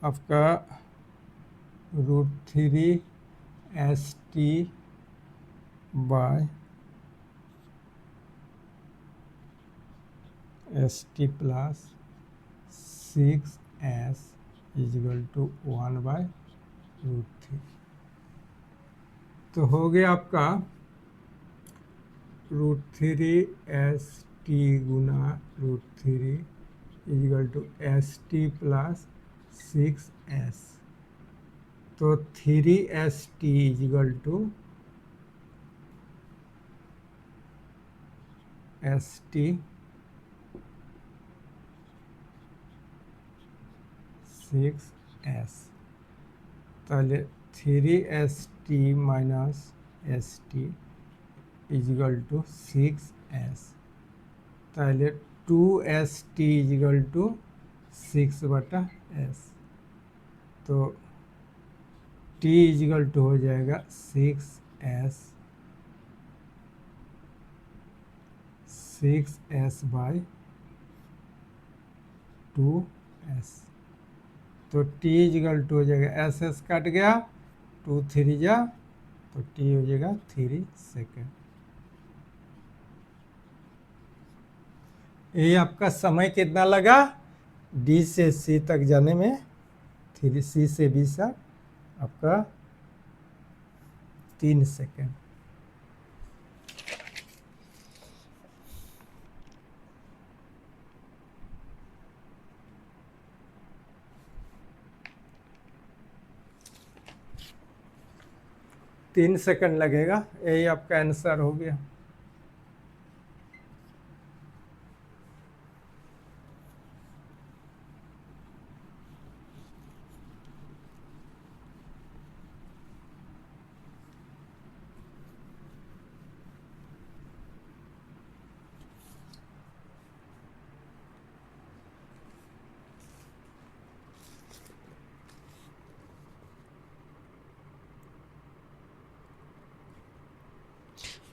आपका √3 S T by S T plus 6s is equal to 1/√3। तो हो गया आपका √3 एस टी गुना √3 is equal to S T plus 6s। तो 3s t is equal to S T 6s। তাহলে 3st minus st is equal to 6s। তাহলে 2st इजिकल टू 6/s। तो t is equal to हो जाएगा 6s/2s। तो t = 2 हो जाएगा, एस एस कट गया, 2 3 जा, तो t हो जाएगा 3 सेकेंड। ये आपका समय कितना लगा D से C तक जाने में, 3C से B तक आपका 3 सेकेंड। तीन सेकंड लगेगा, यही आपका आंसर हो गया।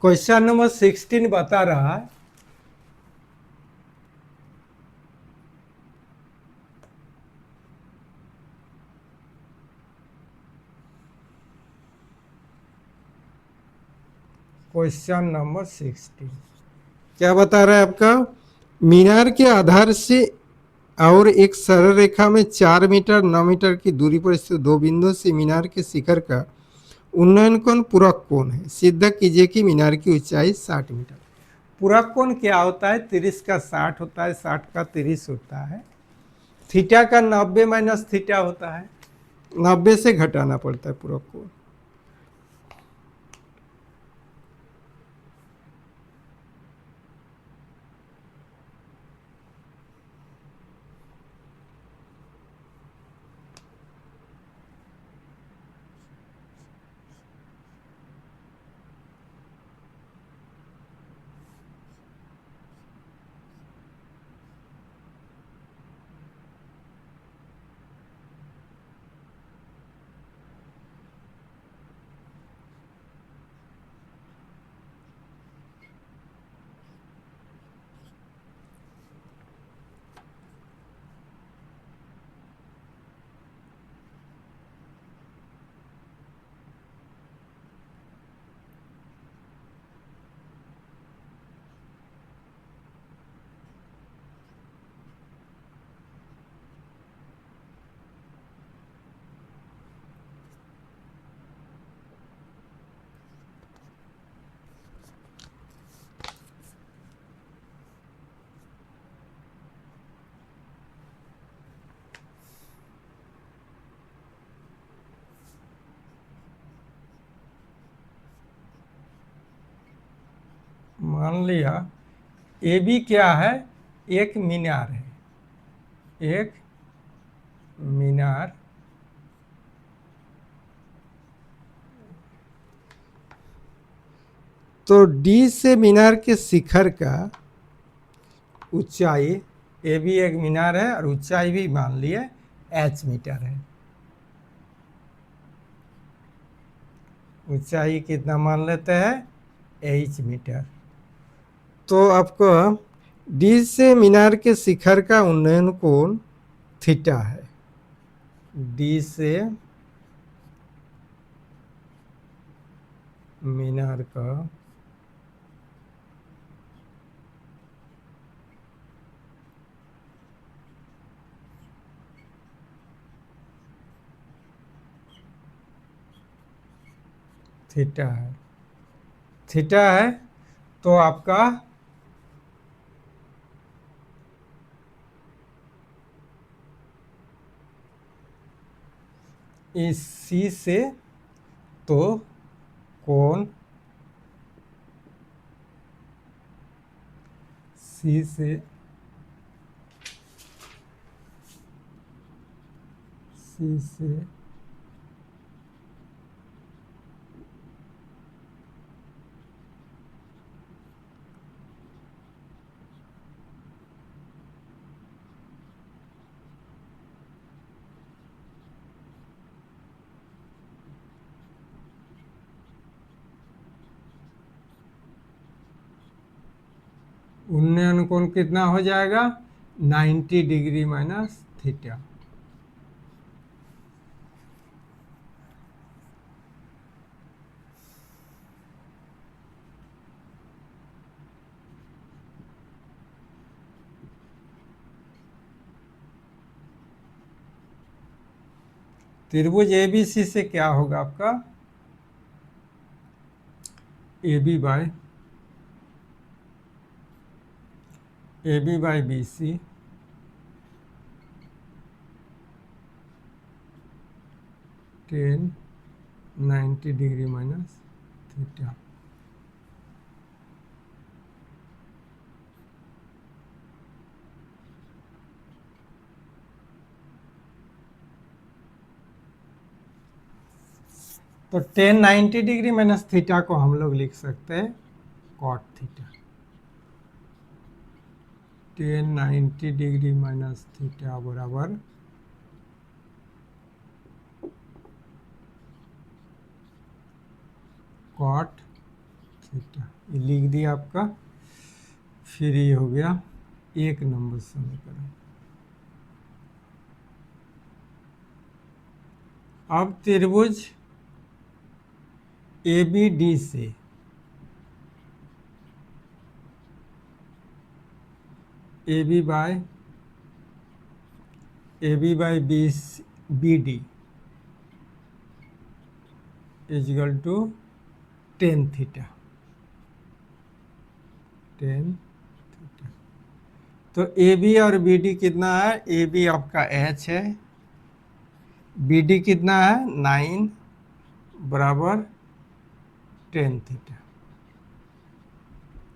क्वेश्चन नंबर 16 बता रहा है क्वेश्चन नंबर 16 क्या बता रहा है आपका, मीनार के आधार से और एक सरल रेखा में 4 मीटर 9 मीटर की दूरी पर स्थित दो बिंदुओं से मीनार के शिखर का उन्नयन कोण पूरक कोण है। सिद्ध कीजिए कि मीनार की ऊंचाई 60 मीटर। पूरक कोण क्या होता है, 30 का 60 होता है, 60 का 30 होता है, थीटा का 90 माइनस थीटा होता है, 90 से घटाना पड़ता है पूरक कोण। मान लिया ए बी क्या है, एक मीनार है, एक मीनार तो डी से मीनार के शिखर का ऊंचाई, ए भी एक मीनार है और ऊंचाई भी मान लिए h मीटर है। ऊंचाई कितना मान लेते हैं, h मीटर। तो आपको डी से मीनार के शिखर का उन्नयन कोण थीटा है। डी से मीनार का थीटा है, थीटा है तो आपका इस सी से तो कोण सी से उन्नयन कोण कितना हो जाएगा, 90 डिग्री माइनस थीटा। त्रिभुज ए बी सी से क्या होगा आपका, A B by B C tan 90 degree minus theta. तो टेन 90 डिग्री माइनस थीटा को हम लोग लिख सकते हैं cot theta. Tan 90 degree minus theta बराबर कॉट थीटा, ये लिख दिया आपका। फिर ये हो गया 1 नंबर समीकरण। अब त्रिभुज ए बी डी से A B by B D is equal to tan theta. तो ए बी और बी डी कितना है, ए बी आपका एच है, बी डी कितना है 9 बराबर टेन थीटा।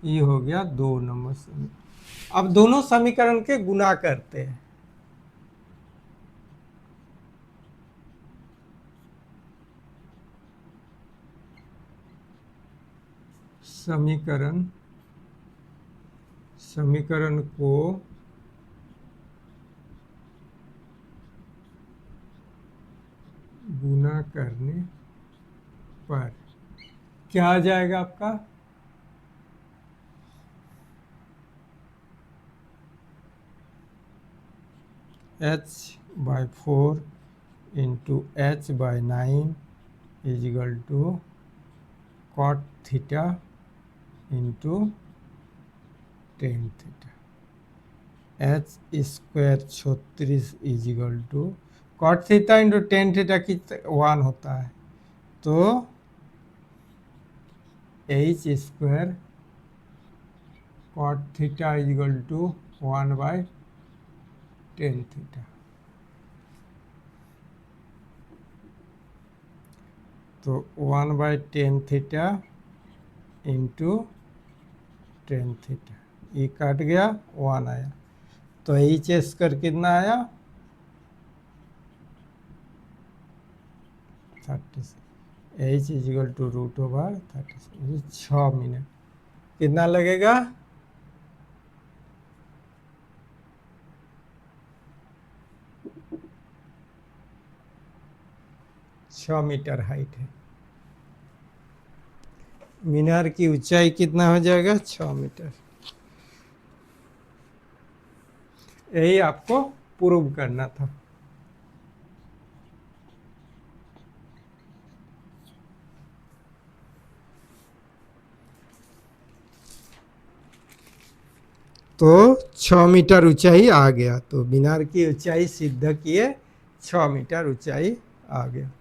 ये हो गया 2 नंबर समीकरण। अब दोनों समीकरण के गुना करते हैं। समीकरण को गुना करने पर क्या आ जाएगा आपका, h/4 into h/9 is equal to cot theta into tan theta. h square 36 is equal to cot theta into tan theta की 1 होता है, तो h square cot theta is equal to 1/10 theta. तो 1/10 थीटा इंटू 10 थीटा, ये काट गया 1 आया, तो एच स्क्वायर कितना आया 36। एच इजिकल टू √36, 6 मिनट कितना लगेगा, 6 मीटर हाइट है। मीनार की ऊंचाई कितना हो जाएगा 6 मीटर। यही आपको प्रूव करना था। तो 6 मीटर ऊंचाई आ गया, तो मीनार की ऊंचाई सिद्ध किए 6 मीटर ऊंचाई आ गया।